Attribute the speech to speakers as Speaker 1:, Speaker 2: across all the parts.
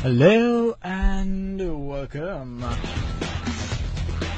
Speaker 1: Hello and welcome.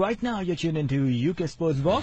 Speaker 1: right now you're tuned into UK Sports Box.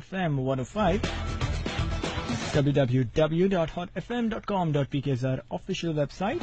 Speaker 1: FM 105. www.hotfm.com.pk is our official website.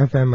Speaker 2: FM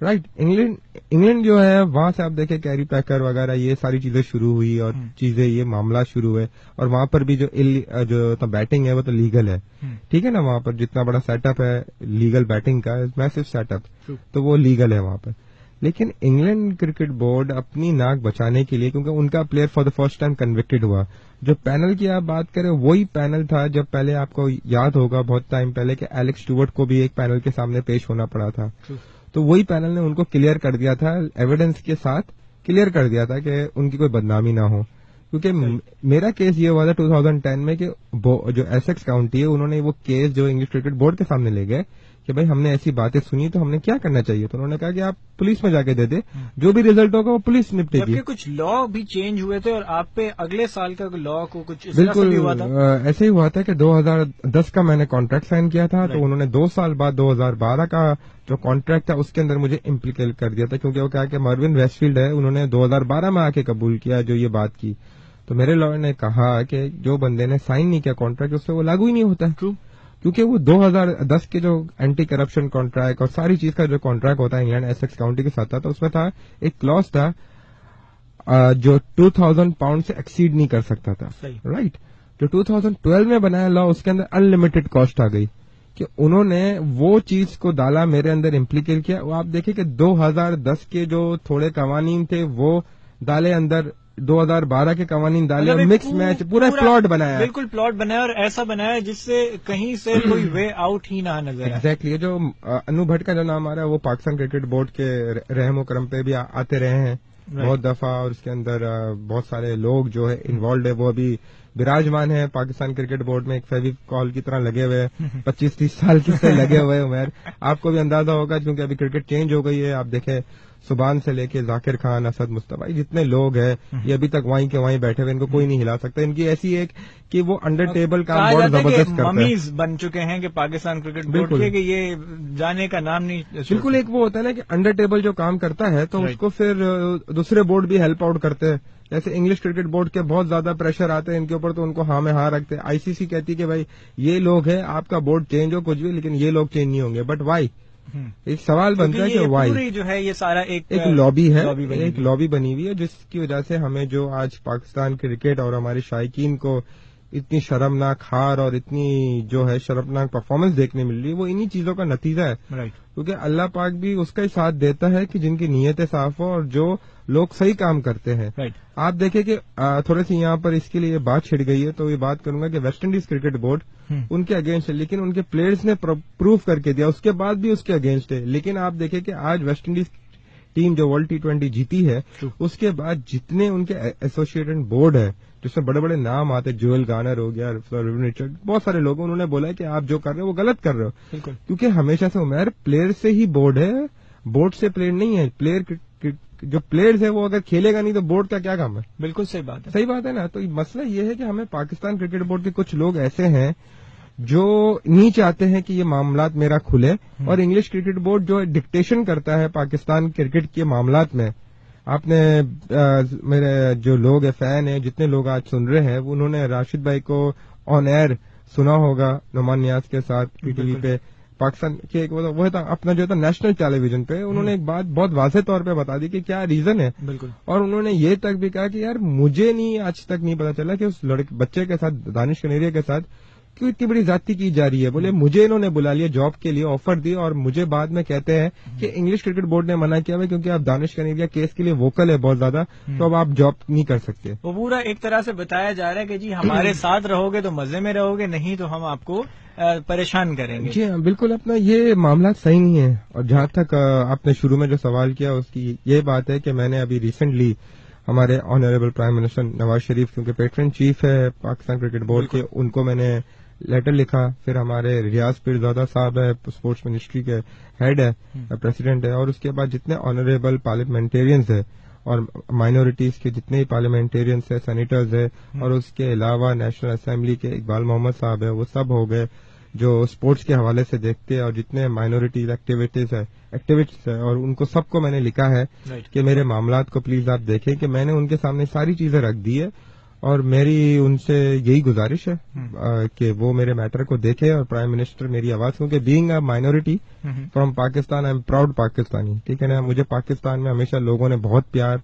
Speaker 2: right. England جو ہے وہاں سے آپ دیکھیں carry پیکر وغیرہ یہ ساری چیزیں شروع ہوئی اور چیزیں یہ معاملات شروع ہوئے, اور وہاں پر بھی جو بیٹنگ ہے وہ تو لیگل ہے, ٹھیک ہے نا. وہاں پر جتنا بڑا سیٹ اپ ہے لیگل بیٹنگ کا, میسو سیٹ اپ, تو وہ لیگل ہے وہاں پر. لیکن انگلینڈ کرکٹ بورڈ اپنی ناک بچانے کے لیے, کیونکہ ان کا player for the first time convicted ہوا, جو پینل کی آپ بات کریں وہی پینل تھا جب پہلے آپ کو یاد ہوگا بہت ٹائم پہلے کہ ایلکس اسٹوارٹ کو بھی ایک پینل کے سامنے پیش ہونا پڑا تھا, تو وہی پینل نے ان کو کلیئر کر دیا تھا, ایویڈنس کے ساتھ کلیئر کر دیا تھا کہ ان کی کوئی بدنامی نہ ہو. کیونکہ میرا کیس یہ ہوا تھا 2010 میں کہ جو ایسیکس کاؤنٹی ہے انہوں نے وہ کیس جو انگلش کرکٹ بورڈ کے سامنے لے گئے کہ بھائی ہم نے ایسی باتیں سنی تو ہم نے کیا کرنا چاہیے, تو انہوں نے کہا کہ آپ پولیس میں جا کے دے دیں, جو بھی ریزلٹ ہوگا وہ پولیس نپٹے گی.
Speaker 1: کچھ لا بھی چینج ہوئے تھے اور آپ پہ اگلے سال کا لا کو کچھ
Speaker 2: بالکل ایسے ہی ہوا تھا کہ 2010 کا میں نے کانٹریکٹ سائن کیا تھا, تو انہوں نے 2 سال بعد 2012 کا جو کانٹریکٹ تھا اس کے اندر مجھے امپلیکیٹ کر دیا تھا, کیونکہ وہ کہا کہ مروین ویسٹ فیلڈ ہے, انہوں نے 2012 میں آ کے قبول کیا جو یہ بات کی. تو میرے لائر نے کہا کہ جو بندے نے سائن نہیں کیا کانٹریکٹ اس سے وہ لاگو ہی نہیں ہوتا ہے, کیونکہ وہ 2010 کے جو اینٹی کرپشن کانٹریکٹ اور ساری چیز کا جو کانٹریکٹ ہوتا ہے انگلینڈ ایسیکس کاؤنٹی کے ساتھ تھا, تو اس میں تھا ایک کلاس تھا جو 2000 پاؤنڈ سے ایکسیڈ نہیں کر سکتا تھا, رائٹ. جو 2012 میں بنایا لا اس کے اندر ان لمیٹڈ کاسٹ آ گئی, کہ انہوں نے وہ چیز کو ڈالا میرے اندر امپلیکیٹ کیا. وہ آپ دیکھیں کہ 2010 کے جو تھوڑے قوانین تھے وہ ڈالے اندر, 2012 کے قوانین ڈالے, مکس میچ پورا پلاٹ بنایا,
Speaker 1: بالکل پلاٹ بنایا اور ایسا بنایا جس سے کہیں سے کوئی وے آؤٹ ہی نہ نظر آئے.
Speaker 2: ایگزیکٹلی. جو انو بھٹ کا جو نام آ رہا ہے وہ پاکستان کرکٹ بورڈ کے رحم و کرم پہ بھی آتے رہے ہیں بہت دفعہ, اور اس کے اندر بہت سارے لوگ جو ہے انوالوڈ ہے وہ ابھی براجمان ہے پاکستان کرکٹ بورڈ میں, ایک فیوی کال کی طرح لگے ہوئے 25-30 سال سے لگے ہوئے. عمیر آپ کو بھی اندازہ ہوگا کیونکہ ابھی کرکٹ چینج ہو گئی ہے, آپ دیکھیں سبحان سے لے کے ذاکر خان, اسد مصطفی, جتنے لوگ ہیں یہ ابھی تک وہیں کے وہیں بیٹھے ہوئے, ان کو کوئی نہیں ہلا سکتا. ان کی ایسی ایک کہ وہ انڈر ٹیبل کام بہت زبردست کرتے ہیں,
Speaker 1: ممیز بن چکے ہیں کہ پاکستان کرکٹ بورڈ کے, کہ یہ جانے کا نام نہیں.
Speaker 2: بالکل ایک وہ ہوتا ہے نا کہ انڈر ٹیبل جو کام کرتا ہے تو اس کو پھر دوسرے بورڈ بھی ہیلپ آؤٹ کرتے ہیں. جیسے انگلش کرکٹ بورڈ کے بہت زیادہ پریشر آتے ہیں ان کے اوپر, تو ان کو ہاں میں ہاں رکھتے ہیں. آئی سی سی کہتی ہے کہ بھائی یہ لوگ ہیں, آپ کا بورڈ چینج ہو کچھ بھی, لیکن یہ لوگ چینج نہیں ہوں گے. بٹ وائی, ایک سوال بنتا ہے کہ وائی.
Speaker 1: جو ہے یہ سارا ایک
Speaker 2: لابی ہے, ایک لابی بنی ہوئی ہے, جس کی وجہ سے ہمیں جو آج پاکستان کرکٹ اور ہمارے شائقین کو اتنی شرمناک ہار اور اتنی جو ہے شرمناک پرفارمنس دیکھنے مل رہی ہے, وہ انہی چیزوں کا نتیجہ ہے. کیونکہ اللہ پاک بھی اس کا ہی ساتھ دیتا ہے کہ جن کی نیتیں صاف ہو اور جو لوگ صحیح کام کرتے ہیں. آپ دیکھیں کہ تھوڑی سی یہاں پر اس کے لیے بات چھڑ گئی ہے, تو یہ بات کروں گا کہ ویسٹ انڈیز کرکٹ بورڈ ان کے اگینسٹ ہے, لیکن ان کے پلیئرز نے پروف کر کے دیا, اس کے بعد بھی اس کے اگینسٹ ہے. لیکن آپ دیکھیں کہ آج ویسٹ انڈیز ٹیم جو ورلڈ T20 جیتی ہے, اس کے بعد جتنے ان کے ایسوسیٹڈ بورڈ ہے جس میں بڑے بڑے نام آتے, جوئل گارنر ہو گیا, رچرڈ, بہت سارے لوگ, انہوں نے بولا ہے کہ آپ جو کر رہے ہو وہ غلط کر رہے ہو. کیونکہ ہمیشہ سے عمیر پلیئر سے ہی بورڈ ہے, بورڈ سے پلیئر نہیں ہے. پلیئر جو پلیئرز ہے وہ اگر کھیلے گا نہیں تو بورڈ کا کیا کام ہے.
Speaker 1: بالکل صحیح بات ہے,
Speaker 2: صحیح بات ہے نا. تو مسئلہ یہ ہے کہ ہمیں پاکستان کرکٹ بورڈ کے کچھ لوگ ایسے ہیں جو نہیں چاہتے ہیں کہ یہ معاملات میرا کھلے, اور انگلش کرکٹ بورڈ جو ڈکٹیشن کرتا ہے پاکستان کرکٹ کے معاملات میں. آپ نے میرے جو لوگ ہیں فین ہیں, جتنے لوگ آج سن رہے ہیں, انہوں نے راشد بھائی کو آن ایئر سنا ہوگا نعمان نیاز کے ساتھ ٹی وی پہ, پاکستان کے وہ تھا اپنا جو تھا نیشنل ٹیلی ویژن پہ. انہوں نے ایک بات بہت واضح طور پہ بتا دی کہ کیا ریزن ہے.
Speaker 1: بالکل.
Speaker 2: اور انہوں نے یہ تک بھی کہا کہ یار مجھے نہیں آج تک نہیں پتا چلا کہ اس بچے کے ساتھ, دانش کنیریا کے ساتھ, کیوں اتنی بڑی زیادتی کی جا رہی ہے. بولے مجھے انہوں نے بلا لیا جاب کے لیے, آفر دی, اور مجھے بعد میں کہتے ہیں کہ انگلش کرکٹ بورڈ نے منع کیا ہے کیونکہ آپ دانش کنیریا کیس کے لیے ووکل ہے بہت زیادہ, تو اب آپ جاب نہیں کر سکتے.
Speaker 1: وہ پورا ایک طرح سے بتایا جا رہا ہے کہ جی ہمارے ساتھ رہو گے تو مزے میں رہو گے, نہیں تو ہم آپ کو پریشان کریں گے.
Speaker 2: جی ہاں بالکل, اپنا یہ معاملات صحیح نہیں ہے. اور جہاں تک آپ نے شروع میں جو سوال کیا اس کی یہ بات ہے کہ میں نے ابھی ریسنٹلی ہمارے honourable prime minister Nawaz Sharif, کیونکہ پیٹرن چیف ہے پاکستان کرکٹ بورڈ کے, ان کو میں نے لیٹر لکھا. پھر ہمارے ریاض پیرزادہ صاحب ہے اسپورٹس منسٹری کے ہیڈ ہے, پریزیڈنٹ ہے, اور اس کے بعد جتنے آنریبل پارلیمنٹیرینز ہیں اور مائنورٹیز کے جتنے پارلیمنٹیرینز ہیں, سینیٹرز ہیں, اور اس کے علاوہ نیشنل اسمبلی کے اقبال محمد صاحب ہیں, وہ سب ہو گئے جو اسپورٹس کے حوالے سے دیکھتے ہیں, اور جتنے مائنورٹیز ایکٹیویسٹ ہیں, اور ان کو سب کو میں نے لکھا ہے کہ میرے معاملات کو پلیز آپ دیکھیں, کہ میں نے ان کے سامنے ساری چیزیں رکھ دی ہے. اور میری ان سے یہی گزارش ہے کہ وہ میرے میٹر کو دیکھے اور پرائم منسٹر میری آواز، کیونکہ being a minority from Pakistan I am proud Pakistani, ٹھیک ہے نا. مجھے پاکستان میں ہمیشہ لوگوں نے بہت پیار،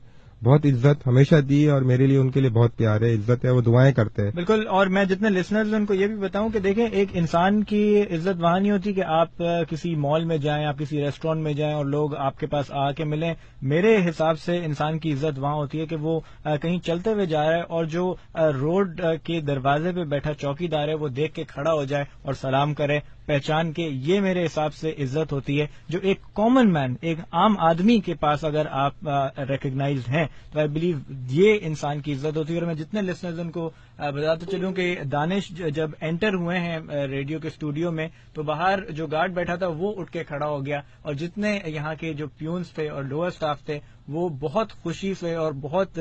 Speaker 2: بہت عزت ہمیشہ دی، اور میرے لیے ان کے لیے بہت پیار ہے، عزت ہے، وہ دعائیں کرتے ہیں.
Speaker 1: بالکل. اور میں جتنے لسنرز ان کو یہ بھی بتاؤں کہ دیکھیں، ایک انسان کی عزت وہاں نہیں ہوتی کہ آپ کسی مال میں جائیں، آپ کسی ریسٹورینٹ میں جائیں اور لوگ آپ کے پاس آ کے ملیں. میرے حساب سے انسان کی عزت وہاں ہوتی ہے کہ وہ کہیں چلتے ہوئے جا رہا ہے اور جو روڈ کے دروازے پہ بیٹھا چوکی دار ہے وہ دیکھ کے کھڑا ہو جائے اور سلام کرے پہچان کے. یہ میرے حساب سے عزت ہوتی ہے جو ایک کامن مین، ایک عام آدمی کے پاس اگر آپ ریکگنائزڈ ہیں تو آئی بلیو یہ انسان کی عزت ہوتی ہے. اور میں جتنے لسنرز ان کو بتاتے چلوں کہ دانش جب انٹر ہوئے ہیں ریڈیو کے اسٹوڈیو میں تو باہر جو گارڈ بیٹھا تھا وہ اٹھ کے کھڑا ہو گیا، اور جتنے یہاں کے جو پیونس تھے اور لوور اسٹاف تھے وہ بہت خوشی سے اور بہت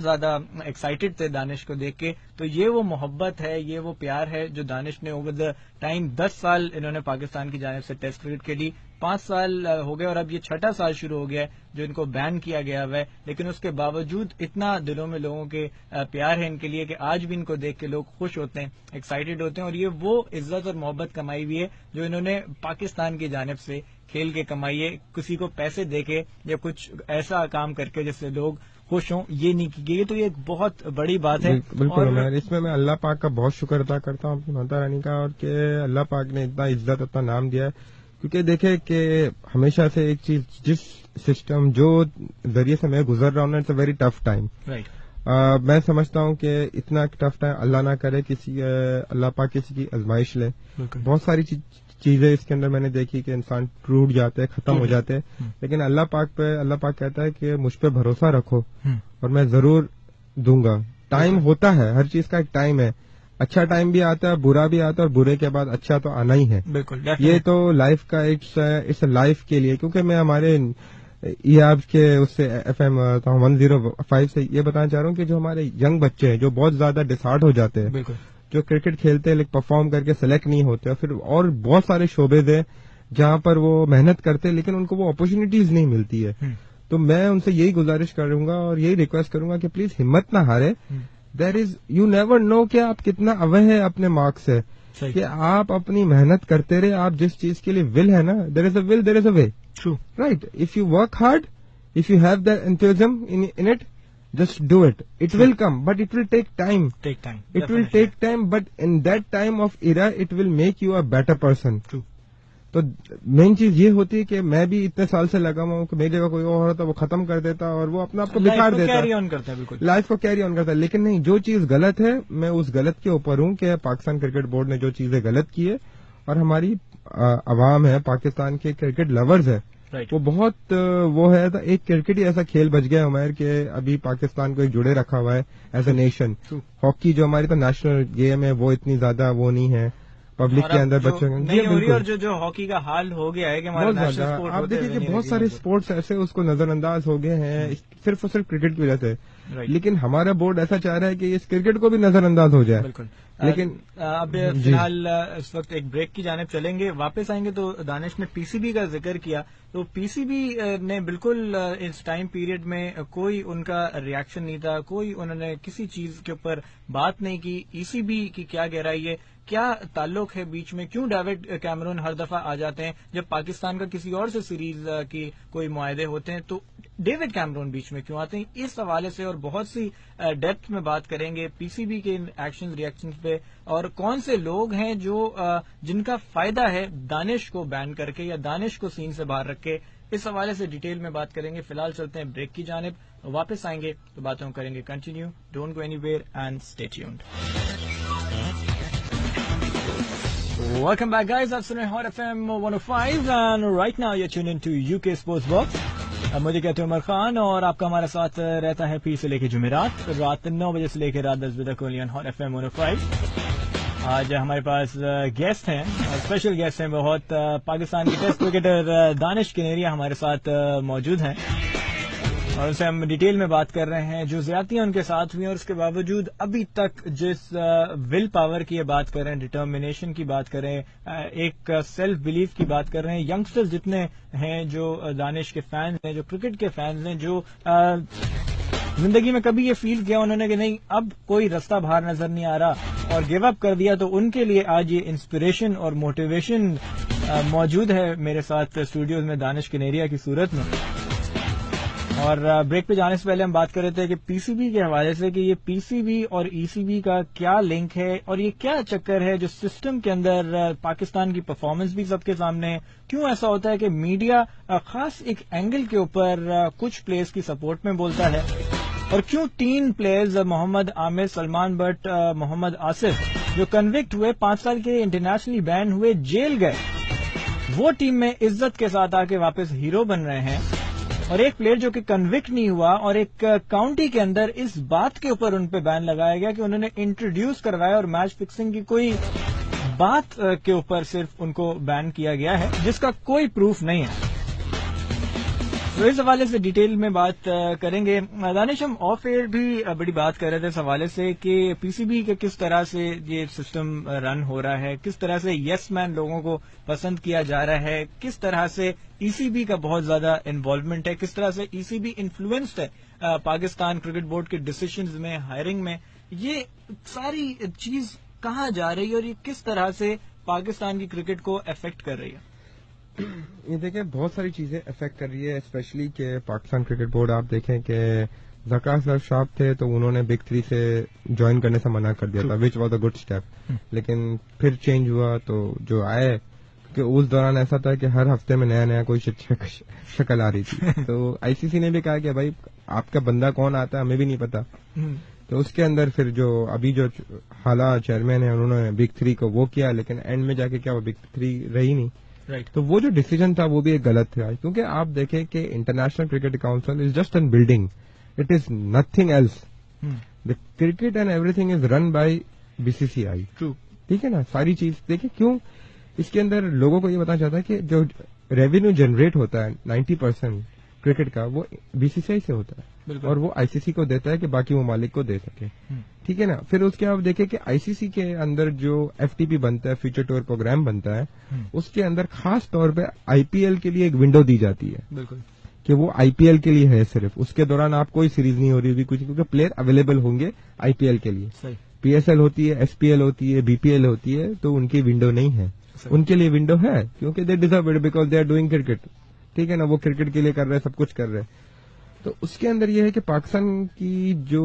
Speaker 1: زیادہ ایکسائٹیڈ تھے دانش کو دیکھ کے. تو یہ وہ محبت ہے، یہ وہ پیار ہے جو دانش نے اوور دا ٹائم 10 سال انہوں نے پاکستان کی جانب سے ٹیسٹ کرکٹ کھیلی، 5 سال ہو گئے اور اب یہ 6واں سال شروع ہو گیا ہے جو ان کو بین کیا گیا ہوا ہے. لیکن اس کے باوجود اتنا دلوں میں لوگوں کے پیار ہے ان کے لیے کہ آج بھی ان کو دیکھ کے لوگ خوش ہوتے ہیں، ایکسائٹیڈ ہوتے ہیں. اور یہ وہ عزت اور محبت کمائی ہوئی ہے جو انہوں نے پاکستان کی جانب سے کھیل کے کمائی ہے. کسی کو پیسے دے کے یا کچھ ایسا کام کر کے جس سے لوگ خوش ہوں یہ نہیں کی گئی. تو یہ ایک بہت بڑی بات ہے.
Speaker 2: بالکل. اس میں اللہ پاک کا بہت شکر ادا کرتا ہوں اپنی ماتا رانی کا، اور کہ اللہ پاک نے اتنا عزت اتنا نام دیا ہے. کیونکہ دیکھیں کہ ہمیشہ سے ایک چیز، جس سسٹم جو ذریعے سے میں گزر رہا ہوں نا، it's a very tough time. میں سمجھتا ہوں کہ اتنا ٹف ٹائم اللہ نہ کرے کسی، اللہ پاک کسی کی آزمائش لے. بہت ساری چیزیں اس کے اندر میں نے دیکھی کہ انسان ٹوٹ جاتے ہیں، ختم ہو جاتے ہیں، لیکن اللہ پاک کہتا ہے کہ مجھ پہ بھروسہ رکھو اور میں ضرور دوں گا. ٹائم ہوتا ہے، ہر چیز کا ایک ٹائم ہے. اچھا ٹائم بھی آتا ہے، برا بھی آتا ہے، اور برے کے بعد اچھا تو آنا ہی ہے.
Speaker 1: بالکل.
Speaker 2: یہ تو لائف کا اٹس لائف کے لیے. کیونکہ میں ہمارے آپ کے اس سے FM 105 سے یہ بتانا چاہ رہا ہوں کہ جو ہمارے ینگ بچے ہیں جو بہت زیادہ ڈسہارٹ ہو جاتے ہیں،
Speaker 1: بالکل،
Speaker 2: جو کرکٹ کھیلتے ہیں لیکن پرفارم کر کے سلیکٹ نہیں ہوتے، پھر اور بہت سارے شعبے ہیں جہاں پر وہ محنت کرتے ہیں لیکن ان کو وہ اپرچونیٹیز نہیں ملتی ہے. تو میں ان سے یہی گزارش کروں گا اور یہی ریکویسٹ کروں گا کہ پلیز ہمت نہ ہارے. یو نیور نو کہ آپ کتنا اوے ہیں اپنے مارکس سے، کہ آپ اپنی محنت کرتے رہے. آپ جس چیز کے لیے ول ہے نا، there is a will, there is a way. Right. If you work hard, if you have that enthusiasm in it, just do it. It will come, but it will take time. It will take time, but in that time of era, it will make you a better person.
Speaker 1: True.
Speaker 2: تو مین چیز یہ ہوتی ہے کہ میں بھی اتنے سال سے لگا ہوں کہ میری جگہ کوئی اور ہوتا وہ ختم کر دیتا اور وہ اپنا آپ کو بکھار دیتا، لائف کو کیری آن کرتا ہے. لیکن نہیں، جو چیز غلط ہے میں اس غلط کے اوپر ہوں کہ پاکستان کرکٹ بورڈ نے جو چیزیں غلط کی ہے، اور ہماری عوام ہے، پاکستان کے کرکٹ لورز ہے، وہ بہت وہ ہے. ایک کرکٹ ہی ایسا کھیل بچ گیا ہمارے کہ ابھی پاکستان کو ایک جڑے رکھا ہوا ہے ایز اے نیشن. ہاکی جو ہماری تو نیشنل گیم ہے وہ اتنی زیادہ وہ نہیں ہے پبلک کے اندر بچوں
Speaker 1: کے. اور جو ہاکی کا حال ہو گیا ہے کہ
Speaker 2: بہت زیادہ آپ دیکھیں کہ بہت سارے اسپورٹس ایسے اس کو نظر انداز ہو گئے ہیں صرف اور صرف کرکٹ کی وجہ سے. لیکن ہمارا بورڈ ایسا چاہ رہا ہے کہ اس کرکٹ کو بھی نظر انداز ہو جائے.
Speaker 1: بالکل.
Speaker 2: لیکن
Speaker 1: اب فی الحال اس وقت ایک بریک کی جانب چلیں گے. واپس آئیں گے تو دانش نے PCB کا ذکر کیا. تو PCB نے بالکل اس ٹائم پیریڈ میں کوئی ان کا ریئیکشن نہیں تھا، کوئی انہوں نے کسی چیز کے اوپر بات نہیں کی. ECB کی کیا گہرائی ہے، کیا تعلق ہے بیچ میں، کیوں ڈیوڈ کیمرون ہر دفعہ آ جاتے ہیں جب پاکستان کا کسی اور سے سیریز کی کوئی معاہدے ہوتے ہیں تو ڈیوڈ کیمرون بیچ میں کیوں آتے ہیں. اس حوالے سے اور بہت سی ڈیپتھ میں بات کریں گے PCB کے ایکشن ریئیکشن پہ، اور کون سے لوگ ہیں جو جن کا فائدہ ہے دانش کو بین کر کے یا دانش کو سین سے باہر رکھ کے. اس حوالے سے ڈیٹیل میں بات کریں گے. فی الحال چلتے ہیں بریک کی جانب. واپس آئیں گے تو باتوں کریں گے continue. Don't go anywhere and stay tuned. Welcome back, guys. آپ سن رہے ہیں hot FM 105 and right now you're tuned into UK Sports Box. اب مجھے کہتے ہیں عمر خان اور آپ کا ہمارے ساتھ رہتا ہے پیر سے لے کے جمعرات رات 9 بجے سے لے کے رات 10 بجے تک اونلی آن ہاٹ FM 105. آج ہمارے پاس گیسٹ ہیں، اسپیشل گیسٹ ہیں بہت. پاکستان کے ٹیسٹ کرکٹر دانش کنیریا ہمارے ساتھ موجود ہیں اور ان سے ہم ڈیٹیل میں بات کر رہے ہیں جو زیادتیاں ان کے ساتھ ہوئی ہیں اور اس کے باوجود ابھی تک جس ول پاور کی بات کر رہے ہیں، ڈٹرمنیشن کی بات کر رہے ہیں، ایک سیلف بلیف کی بات کر رہے ہیں. ینگسٹرز جتنے ہیں جو دانش کے فینز ہیں، جو کرکٹ کے فینز ہیں، جو زندگی میں کبھی یہ فیل کیا انہوں نے کہ نہیں اب کوئی رستہ باہر نظر نہیں آ رہا اور گیو اپ کر دیا، تو ان کے لیے آج یہ انسپریشن اور موٹیویشن موجود ہے میرے ساتھ اسٹوڈیوز میں دانش کنیریا کی صورت میں. اور بریک پہ جانے سے پہلے ہم بات کر رہے تھے کہ پی سی بی کے حوالے سے کہ یہ پی سی بی اور ای سی بی کا کیا لنک ہے اور یہ کیا چکر ہے جو سسٹم کے اندر پاکستان کی پرفارمنس بھی سب کے سامنے ہے. کیوں ایسا ہوتا ہے کہ میڈیا خاص ایک اینگل کے اوپر کچھ پلیئرز کی سپورٹ میں بولتا ہے، اور کیوں 3 پلیئرز محمد عامر، سلمان بٹ، محمد آصف جو کنوکٹ ہوئے 5 سال کے انٹرنیشنلی بین ہوئے، جیل گئے، وہ ٹیم میں عزت کے ساتھ آ کے واپس ہیرو بن رہے ہیں، اور ایک پلیئر جو کہ کنوکٹ نہیں ہوا اور ایک کاؤنٹی کے اندر اس بات کے اوپر ان پہ بین لگایا گیا کہ انہوں نے انٹروڈیوس کروایا اور میچ فکسنگ کی کوئی بات کے اوپر صرف ان کو بین کیا گیا ہے جس کا کوئی پروف نہیں ہے. تو اس حوالے سے ڈیٹیل میں بات کریں گے. دانش، ہم آف ایئر بھی بڑی بات کر رہے تھے اس حوالے سے کہ پی سی بی کے کس طرح سے یہ سسٹم رن ہو رہا ہے، کس طرح سے یس مین لوگوں کو پسند کیا جا رہا ہے، کس طرح سے ای سی بی کا بہت زیادہ انوالومنٹ ہے، کس طرح سے ای سی بی انفلوئنسڈ ہے پاکستان کرکٹ بورڈ کے ڈیسیشنز میں، ہائرنگ میں. یہ ساری چیز کہاں جا رہی ہے اور یہ کس طرح سے پاکستان کی کرکٹ کو افیکٹ کر رہی ہے؟
Speaker 2: یہ دیکھیں بہت ساری چیزیں افیکٹ کر رہی ہے، اسپیشلی کہ پاکستان کرکٹ بورڈ آپ دیکھیں کہ ذکا صاحب تھے تو انہوں نے بگ 3 سے جوائن کرنے سے منع کر دیا تھا، which was a good step. لیکن پھر چینج ہوا تو جو آئے کہ اس دوران ایسا تھا کہ ہر ہفتے میں نیا نیا کوئی شکل آ رہی تھی. تو آئی سی سی نے بھی کہا کہ بھائی آپ کا بندہ کون آتا ہے ہمیں بھی نہیں پتا. تو اس کے اندر پھر جو ابھی جو حالہ چیئرمین ہیں انہوں نے بگ 3 کو وہ کیا، لیکن اینڈ میں جا کے کیا وہ بگ 3 رہی نہیں. تو وہ جو ڈیسیجن تھا وہ بھی ایک غلط تھا، کیونکہ آپ دیکھیں کہ International Cricket Council is just an building, it is nothing else. The cricket and everything is run by B C C I. ٹھیک ہے نا، ساری چیز دیکھیں کیوں اس کے اندر لوگوں کو یہ بتانا چاہتا ہے کہ جو ریونیو جنریٹ ہوتا ہے 90% کرکٹ کا وہ بی سی سی آئی سے ہوتا ہے اور وہ آئی سی سی کو دیتا ہے کہ باقی ممالک کو دے سکے. ٹھیک ہے نا. پھر اس کے آپ دیکھیں کہ آئی سی سی کے اندر جو ایف ٹی پی بنتا ہے، فیوچر ٹور پروگرام بنتا ہے، اس کے اندر خاص طور پہ آئی پی ایل کے لیے ایک ونڈو دی جاتی ہے. بالکل کہ وہ آئی پی ایل کے لیے ہے، صرف اس کے دوران آپ کوئی سیریز نہیں ہو رہی ہوگی کچھ، کیونکہ پلیئر اویلیبل ہوں گے آئی پی ایل کے لیے. پی ایس ایل ہوتی ہے، ایس پی ایل ہوتی ہے، بی پی ایل ہوتی ہے، تو ان کی ونڈو نہیں ہے. ان کے لیے ونڈو ہے کیونکہ they deserve it because they are doing cricket. ٹھیک ہے نا، وہ کرکٹ کے لیے کر رہے، سب کچھ کر رہے. تو اس کے اندر یہ ہے کہ پاکستان کی جو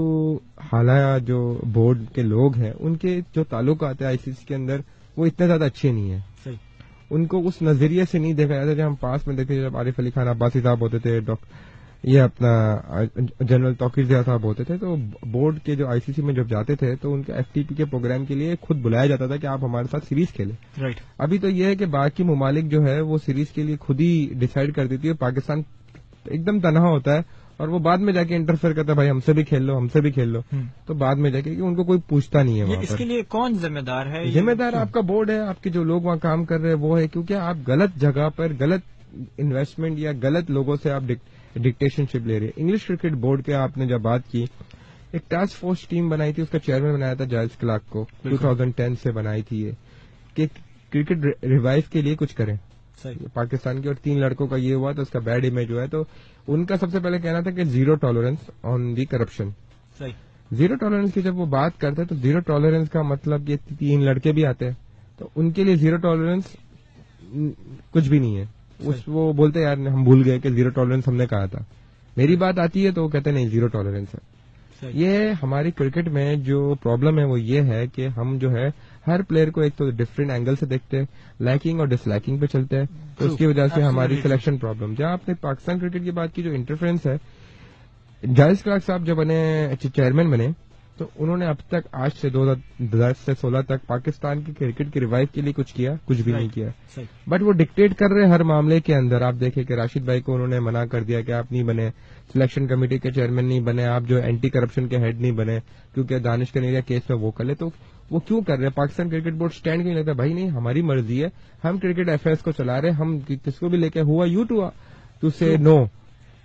Speaker 2: حالیہ جو بورڈ کے لوگ ہیں ان کے جو تعلقات ہیں آئی سی سی کے اندر وہ اتنے زیادہ اچھے نہیں ہیں. ان کو اس نظریے سے نہیں دیکھا جاتا. جب ہم پاس میں دیکھتے جب عارف علی خان عباسی صاحب ہوتے تھے، یہ اپنا جنرل توقیر ضیاء صاحب ہوتے تھے، تو بورڈ کے جو آئی سی سی میں جب جاتے تھے تو ان کے ایف ٹی پی کے پروگرام کے لیے خود بلایا جاتا تھا کہ آپ ہمارے ساتھ سیریز کھیلیں. ابھی تو یہ ہے کہ باقی ممالک جو ہے وہ سیریز کے لیے خود ہی ڈیسائیڈ کر دیتی ہے، پاکستان ایک دم تنہا ہوتا ہے اور وہ بعد میں جا کے انٹرفیئر کرتا ہے، بھائی ہم سے بھی کھیل لو، ہم سے بھی کھیل لو. تو بعد میں جا کے ان کو کوئی پوچھتا نہیں ہے.
Speaker 1: اس کے لیے کون ذمہ دار ہے؟
Speaker 2: ذمہ دار آپ کا بورڈ ہے، آپ کے جو لوگ وہاں کام کر رہے ہیں وہ ہے، کیونکہ آپ غلط جگہ پر غلط انویسٹمنٹ یا غلط لوگوں سے آپ ڈکٹیشن شپ لے رہے ہیں. انگلش کرکٹ بورڈ کے آپ نے جب بات کی، ایک ٹاسک فورس ٹیم بنائی تھی، اس کا چیئرمین بنایا تھا جائز کلارک کو، 2010 سے بنائی تھی یہ کہ کرکٹ ریوائو کے لیے کچھ کریں پاکستان کے. اور 3 لڑکوں کا یہ ہوا تو اس کا بیڈ امیج ہوا ہے. تو ان کا سب سے پہلے کہنا تھا کہ زیرو ٹالرنس آن دی کرپشن. زیرو ٹالرنس کی جب وہ بات کرتے ہیں تو زیرو ٹالرنس کا مطلب یہ 3 لڑکے بھی آتے ہیں تو ان کے لیے زیرو ٹالرنس کچھ بھی نہیں ہے. وہ بولتے یار ہم بھول گئے کہ زیرو ٹالرنس ہم نے کہا تھا. میری بات آتی ہے تو وہ کہتے نہیں زیرو ٹالرنس ہے. یہ ہماری کرکٹ میں جو پرابلم ہے وہ یہ ہے کہ ہم جو ہے ہر پلیئر کو ایک تو ڈفرینٹ اینگل سے دیکھتے ہیں، لائکنگ اور ڈس لائکنگ پہ چلتے ہیں. تو اس کی وجہ سے ہماری سلیکشن پرابلم. جہاں آپ نے پاکستان کرکٹ کی بات کی، جو انٹرفیرنس ہے، جائز کلارک صاحب جب بنے چیئرمین بنے تو انہوں نے اب تک آج سے 2010 سے 16 تک پاکستان کی کرکٹ کی ریوائو کے لیے کچھ کیا؟ کچھ بھی نہیں کیا. بٹ وہ ڈکٹیٹ کر رہے ہر معاملے کے اندر. آپ دیکھیں کہ راشد بھائی کو انہوں نے منع کر دیا کہ آپ نہیں بنے، سلیکشن کمیٹی کے چیئرمین نہیں بنے، آپ جو اینٹی کرپشن کے ہیڈ نہیں بنے کیونکہ دانش کنیریا کیس میں وہ کر لے. تو وہ کیوں کر رہے ہیں؟ پاکستان کرکٹ بورڈ سٹینڈ کیوں لیتا ہے؟ بھائی نہیں، ہماری مرضی ہے، ہم کرکٹ افیئرس کو چلا رہے ہیں، ہم کس کو بھی لے کے ہوا یو ٹو سے نو.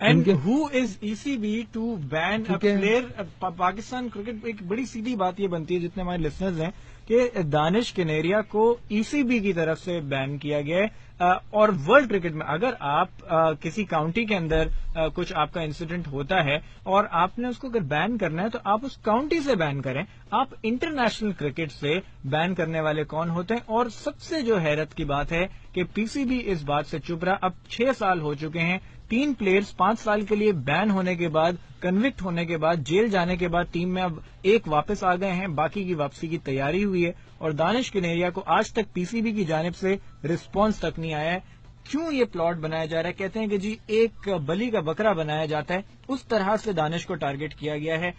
Speaker 1: And who is E C B to ban a player? Pakistan cricket ایک بڑی سیدھی بات یہ بنتی ہے جتنے ہمارے لسنرز ہیں کہ دانش کنیریا کو ای سی بی کی طرف سے بین کیا گیا ہے. اور ورلڈ کرکٹ میں اگر آپ کسی کاؤنٹی کے اندر کچھ آپ کا انسیڈنٹ ہوتا ہے اور آپ نے اس کو اگر بین کرنا ہے تو آپ اس کاؤنٹی سے بین کریں. آپ انٹرنیشنل کرکٹ سے بین کرنے والے کون ہوتے ہیں؟ اور سب سے جو حیرت کی بات ہے کہ پی سی بی اس بات سے چپ رہا. اب 6 سال ہو چکے ہیں. 3 پلیئرز 5 سال کے لیے بین ہونے کے بعد، کنوکٹ ہونے کے بعد، جیل جانے کے بعد ٹیم میں اب ایک واپس آ گئے ہیں. باقی کی واپسی کی تیاری ہوئی ہے اور دانش کنیریا کو آج تک پی سی بی کی جانب سے رسپانس تک نہیں آیا ہے. کیوں یہ پلاٹ بنایا جا رہا ہے؟ کہتے ہیں کہ جی ایک بلی کا بکرا بنایا جاتا ہے، اس طرح سے دانش کو ٹارگٹ کیا گیا ہے.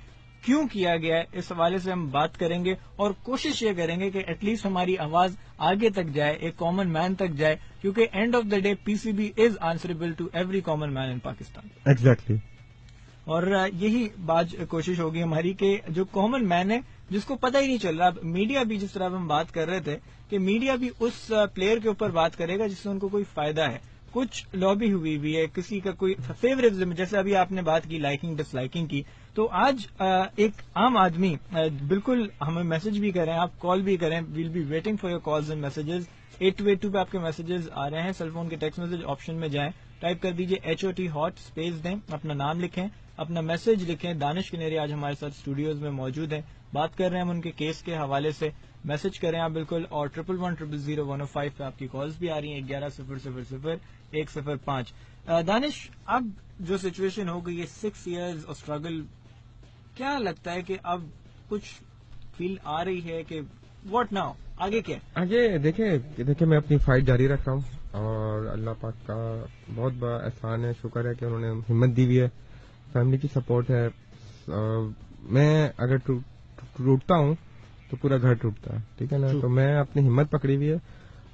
Speaker 1: کیوں کیا گیا ہے اس حوالے سے ہم بات کریں گے اور کوشش یہ کریں گے کہ ایٹ لیسٹ ہماری آواز آگے تک جائے، ایک کامن مین تک جائے، کیونکہ end of the day P C B is answerable to every common man in Pakistan.
Speaker 2: Exactly.
Speaker 1: اور یہی بات کوشش ہوگی ہماری کہ جو کامن مین ہے جس کو پتہ ہی نہیں چل رہا. میڈیا بھی جس طرح ہم بات کر رہے تھے کہ میڈیا بھی اس پلیئر کے اوپر بات کرے گا جس سے ان کو کوئی فائدہ ہے. کچھ لابی ہوئی ہے، کسی کا کوئی فیوریٹزم، جیسے ابھی آپ نے بات کی لائکنگ ڈس لائکنگ کی، تو آج ایک عام آدمی بالکل ہمیں میسج بھی کریں، آپ کال بھی کریں. We'll be waiting for your calls and messages. 8282 پہ آپ کے میسجز آ رہے ہیں. سیل فون کے ٹیکسٹ میسج آپشن میں جائیں، ٹائپ کر دیجیے HOT ہاٹ اسپیس دیں، اپنا نام لکھیں، اپنا میسج لکھیں. دانش کنیریا آج ہمارے ساتھ اسٹوڈیوز میں موجود ہیں، بات کر رہے ہیں ہم ان کے کیس کے حوالے سے. میسج کریں آپ بالکل. اور 11100105 پہ آپ کی کالز بھی آ رہی ہیں. 11000105. دانش، اب جو سچویشن ہو گئی ہے 6 ایئرز آف اسٹرگل، کیا لگتا ہے کہ اب کچھ فیل آ رہی ہے کہ واٹ ناؤ، آگے کیا؟
Speaker 2: آگے دیکھیں میں اپنی فائٹ جاری رکھ رہا ہوں اور اللہ پاک کا بہت بڑا احسان ہے، شکر ہے کہ انہوں نے ہمت دی ہوئی ہے، فیملی کی سپورٹ ہے. میں اگر ٹوٹتا ہوں تو پورا گھر ٹوٹتا ہے، ٹھیک ہے نا. تو میں اپنی ہمت پکڑی ہوئی ہے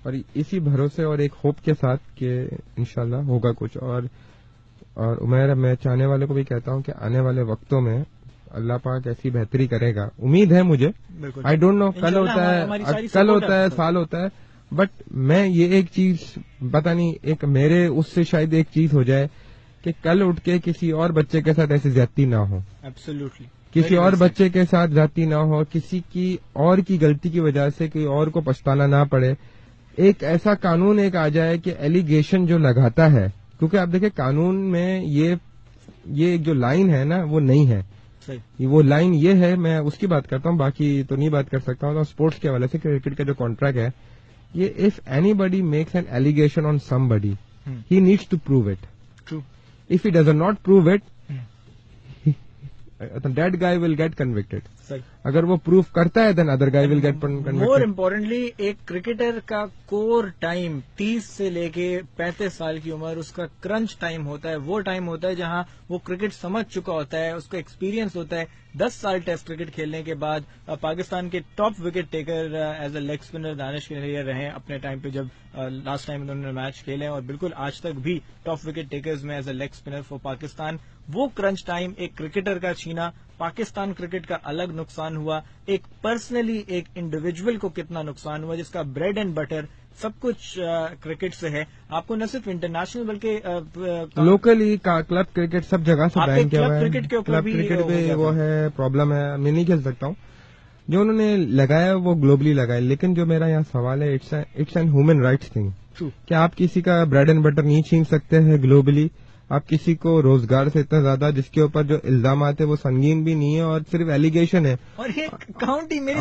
Speaker 2: اور اسی بھروسے اور ایک ہوپ کے ساتھ کہ انشاءاللہ ہوگا کچھ. اور عمیر، میں چاہنے والے کو بھی کہتا ہوں کہ آنے والے وقتوں میں اللہ پاک ایسی بہتری کرے گا. امید ہے مجھے، آئی ڈونٹ نو کل ہوتا ہے سال ہوتا ہے، بٹ میں یہ ایک چیز پتہ نہیں، ایک میرے اس سے شاید ایک چیز ہو جائے کہ کل اٹھ کے کسی اور بچے کے ساتھ ایسی زیادتی نہ ہو.
Speaker 1: ایبسلیوٹلی.
Speaker 2: کسی اور بچے کے ساتھ زیادتی نہ ہو، کسی کی اور کی غلطی کی وجہ سے کوئی اور کو پچھتانا نہ پڑے. ایک ایسا قانون ایک آ جائے کہ ایلیگیشن جو لگاتا ہے، کیونکہ آپ دیکھیں قانون میں یہ جو لائن ہے نا وہ نہیں ہے. وہ لائن یہ ہے، میں اس کی بات کرتا ہوں، باقی تو نہیں بات کر سکتا ہوں. اسپورٹس کے حوالے سے کرکٹ کا جو کانٹریکٹ ہے، یہ if anybody makes an allegation on somebody he needs to prove it.
Speaker 1: True.
Speaker 2: If he does not prove it that guy will get convicted. اگر وہ پروف کرتا ہے then other guy will get convicted.
Speaker 1: More importantly ایک cricketer کا core time 30 سے لے کے 35 سال کی عمر، اس کا کرنچ ٹائم ہوتا ہے. وہ ٹائم ہوتا ہے جہاں وہ کرکٹ سمجھ چکا ہوتا ہے، اس کا ایکسپیرینس ہوتا ہے. 10 سال ٹیسٹ کرکٹ کھیلنے کے بعد پاکستان کے top wicket taker as a leg spinner Danish Kaneria رہے اپنے ٹائم پہ، جب لاسٹ ٹائم انہوں نے میچ کھیلے، اور بالکل آج تک بھی ٹاپ وکٹ ٹیکرز میں as a leg spinner for Pakistan. وہ کرنچ ٹائم ایک کرکٹر کا چھینا، پاکستان کرکٹ کا الگ نقصان ہوا. ایک پرسنلی ایک انڈیویجول کو کتنا نقصان ہوا جس کا بریڈ اینڈ بٹر سب کچھ کرکٹ سے ہے. آپ کو نہ صرف انٹرنیشنل بلکہ
Speaker 2: لوکلی کلب کرکٹ سب جگہ سے بین کیا ہوا ہے.
Speaker 1: کرکٹ کے اوپر
Speaker 2: بھی وہ ہے پرابلم ہے، میں نہیں کھیل سکتا ہوں. جو انہوں نے لگایا وہ گلوبلی لگایا، لیکن جو میرا یہاں سوال ہے، it's an human rights thing. کیا آپ کسی کا بریڈ اینڈ بٹر نہیں چھین سکتے ہیں گلوبلی؟ آپ کسی کو روزگار سے اتنا زیادہ جس کے اوپر جو الزامات ہیں وہ سنگین بھی نہیں ہے اور صرف ایلیگیشن ہے. اور
Speaker 1: یہ کاؤنٹی میں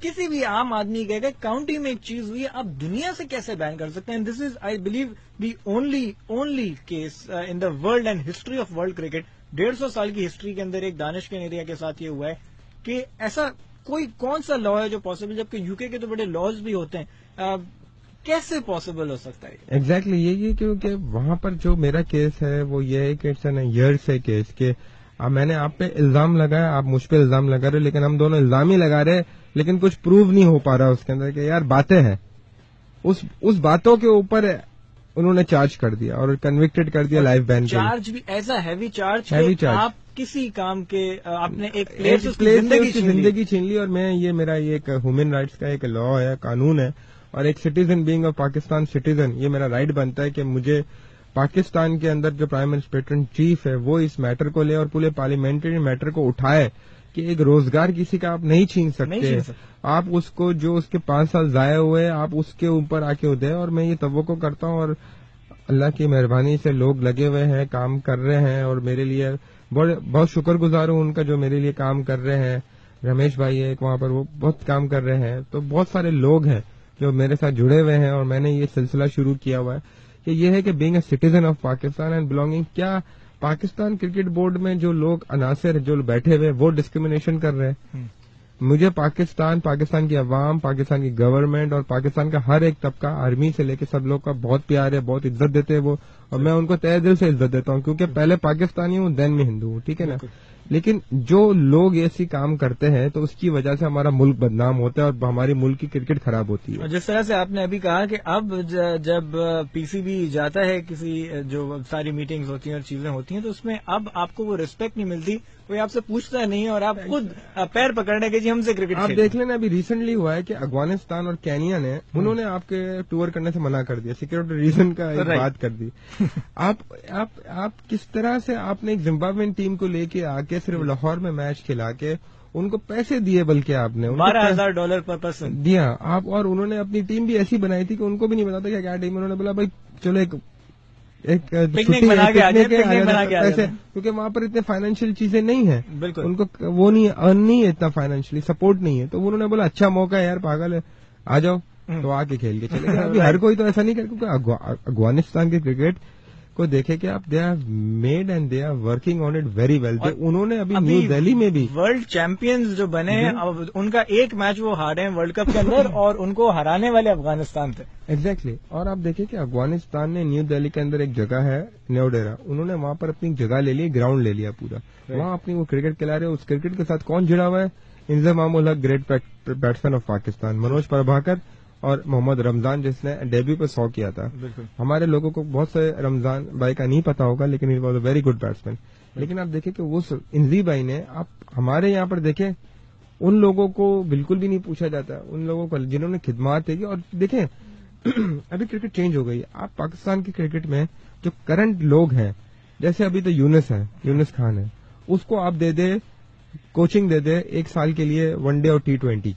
Speaker 1: کسی بھی عام آدمی کہے گا کاؤنٹی میں ایک چیز ہوئی ہے، آپ دنیا سے کیسے بین کر سکتے ہیں؟ This is I believe the only case in the world and history of world cricket. 150 سال کی ہسٹری کے اندر ایک دانش کنیریا کے ساتھ یہ ہوا ہے کہ ایسا کون سا لا ہے جو پاسبل، جبکہ یو کے تو بڑے لاز بھی ہوتے ہیں، کیسے پاسبل ہو سکتا ہے؟
Speaker 2: ایگزیکٹلی یہی، کیونکہ وہاں پر جو میرا کیس ہے وہ یہ ہے کہ اٹس این ایئر سے کیس کہ میں نے آپ پہ الزام لگایا، آپ مجھ پہ الزام لگا رہے، لیکن ہم دونوں الزام ہی لگا رہے، لیکن کچھ پروو نہیں ہو پا رہا اس کے اندر کہ یار باتیں ہیں. اس باتوں کے اوپر انہوں نے چارج کر دیا اور کنوکٹڈ کر دیا لائف بین.
Speaker 1: چارج بھی ایسا ہیوی چارج آپ کسی کام کے آپ نے ایک پلیئر کی
Speaker 2: زندگی چھین لی. اور میں یہ میرا یہ ایک ہیومن رائٹس کا ایک لا ہے، قانون ہے، اور ایک citizen being of Pakistan citizen یہ میرا رائٹ بنتا ہے کہ مجھے پاکستان کے اندر جو پرائم منسٹر چیف ہے وہ اس میٹر کو لے اور پورے پارلیمنٹری میٹر کو اٹھائے کہ ایک روزگار کسی کا آپ نہیں چھین سکتے. آپ اس کو جو اس کے 5 سال ضائع ہوئے آپ اس کے اوپر آ کے دیں. اور میں یہ توقع کرتا ہوں اور اللہ کی مہربانی سے لوگ لگے ہوئے ہیں, کام کر رہے ہیں, اور میرے لیے بہت شکر گزار ہوں ان کا جو میرے لیے کام کر رہے ہیں. رمیش بھائی ایک وہاں پر وہ بہت کام کر رہے ہیں. تو بہت سارے لوگ ہیں جو میرے ساتھ جڑے ہوئے ہیں, اور میں نے یہ سلسلہ شروع کیا ہوا ہے کہ یہ ہے کہ being a citizen of Pakistan and belonging. کیا پاکستان کرکٹ بورڈ میں جو لوگ عناصر جو بیٹھے ہوئے وہ ڈسکریمنیشن کر رہے ہیں؟ مجھے پاکستان کی عوام, پاکستان کی گورنمنٹ اور پاکستان کا ہر ایک طبقہ, آرمی سے لے کے سب لوگ کا بہت پیار ہے, بہت عزت دیتے ہیں وہ, اور میں ان کو تہ دل سے عزت دیتا ہوں کیونکہ پہلے پاکستانی ہوں دین میں ہندو ہوں, ٹھیک ہے نا. لیکن جو لوگ ایسی کام کرتے ہیں تو اس کی وجہ سے ہمارا ملک بدنام ہوتا ہے اور ہماری ملک کی کرکٹ خراب ہوتی ہے.
Speaker 1: جس طرح سے آپ نے ابھی کہا کہ اب جب پی سی بی جاتا ہے کسی جو ساری میٹنگز ہوتی ہیں اور چیزیں ہوتی ہیں تو اس میں اب آپ کو وہ ریسپیکٹ نہیں ملتی, کوئی آپ سے پوچھتا نہیں اور آپ خود پیر پکڑنے کے جی ہم سے کرکٹ.
Speaker 2: آپ دیکھ لینا ابھی ریسنٹلی ہوا ہے کہ افغانستان اور کینیا نے انہوں نے آپ کے ٹور کرنے سے منع کر دیا, سیکورٹی ریزن کا ایک بات کر دی. آپ کس طرح سے آپ نے ایک زمبابوین ٹیم کو لے کے آ کے صرف لاہور میں میچ کھلا کے ان کو پیسے دیے, بلکہ آپ نے
Speaker 1: $12,000 پر پرسن
Speaker 2: دیا آپ, اور انہوں نے اپنی ٹیم بھی ایسی بنائی تھی کہ ان کو بھی نہیں بتا تھا کیا ٹیم. انہوں نے بولا بھائی چلو ایک پیسے, کیونکہ وہاں پر اتنے فائنینشیل چیزیں نہیں ہیں, بالکل ان کو وہ نہیں ہے اتنا فائنینشلی سپورٹ نہیں ہے. تو انہوں نے بولا اچھا موقع ہے یار, پاگل ہے, آ جاؤ, تو آ کے کھیل کے چلے گئے. ابھی ہر کوئی تو ایسا نہیں کرے, کیونکہ افغانستان کے کرکٹ کو دیکھے کہ آپ they are made and they are working on it very well. انہوں نے ابھی نیو دہلی میں بھی
Speaker 1: ورلڈ چیمپئنز جو بنے ہیں, ان کا ایک میچ وہ ہارے ہیں ورلڈ کپ کے اندر اور ان کو ہرانے والے افغانستان تھے.
Speaker 2: ایگزیکٹلی. اور آپ دیکھیں کہ افغانستان نے نیو دہلی کے اندر ایک جگہ ہے نیو ڈیرا, انہوں نے وہاں پر اپنی جگہ لے لی, گراؤنڈ لے لیا پورا, وہاں اپنی وہ کرکٹ کھلا رہے. اس کرکٹ کے ساتھ کون جڑا ہوا ہے؟ انضمام الحق, great batsman of Pakistan, Manoj Prabhakar اور محمد رمضان جس نے ڈیبیو پہ 100 کیا تھا. ہمارے لوگوں کو بہت سے رمضان بھائی کا نہیں پتا ہوگا, لیکن he was a very good batsman. لیکن آپ دیکھیں کہ وہ انزی بھائی نے, آپ ہمارے یہاں پر دیکھیں ان لوگوں کو بالکل بھی نہیں پوچھا جاتا, ان لوگوں کو جنہوں نے خدمات کی. اور دیکھیں ابھی کرکٹ چینج ہو گئی. آپ پاکستان کی کرکٹ میں جو کرنٹ لوگ ہیں, جیسے ابھی تو یونس خان ہے, اس کو آپ دے دے کوچنگ دے دے 1 سال کے لیے ون ڈے اور T20 کی,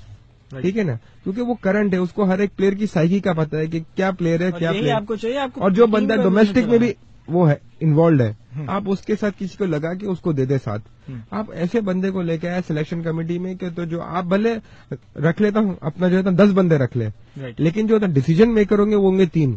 Speaker 2: ٹھیک ہے نا, کیونکہ وہ کرنٹ ہے, اس کو ہر ایک پلیئر کی سائیکی کا پتا ہے کہ کیا پلیئر ہے, کیا پلیئر
Speaker 1: آپ کو چاہیے.
Speaker 2: اور جو بندہ ڈومیسٹک میں بھی وہ ہے انوالوڈ ہے, آپ اس کے ساتھ کسی کو لگا کے اس کو دے دے ساتھ. آپ ایسے بندے کو لے کے آئے سلیکشن کمیٹی میں کہ تو جو آپ بھلے رکھ لیتا ہوں اپنا جو ہے 10 بندے رکھ لیں, لیکن جو ڈیسیجن میکر ہوں گے وہ ہوں گے 3.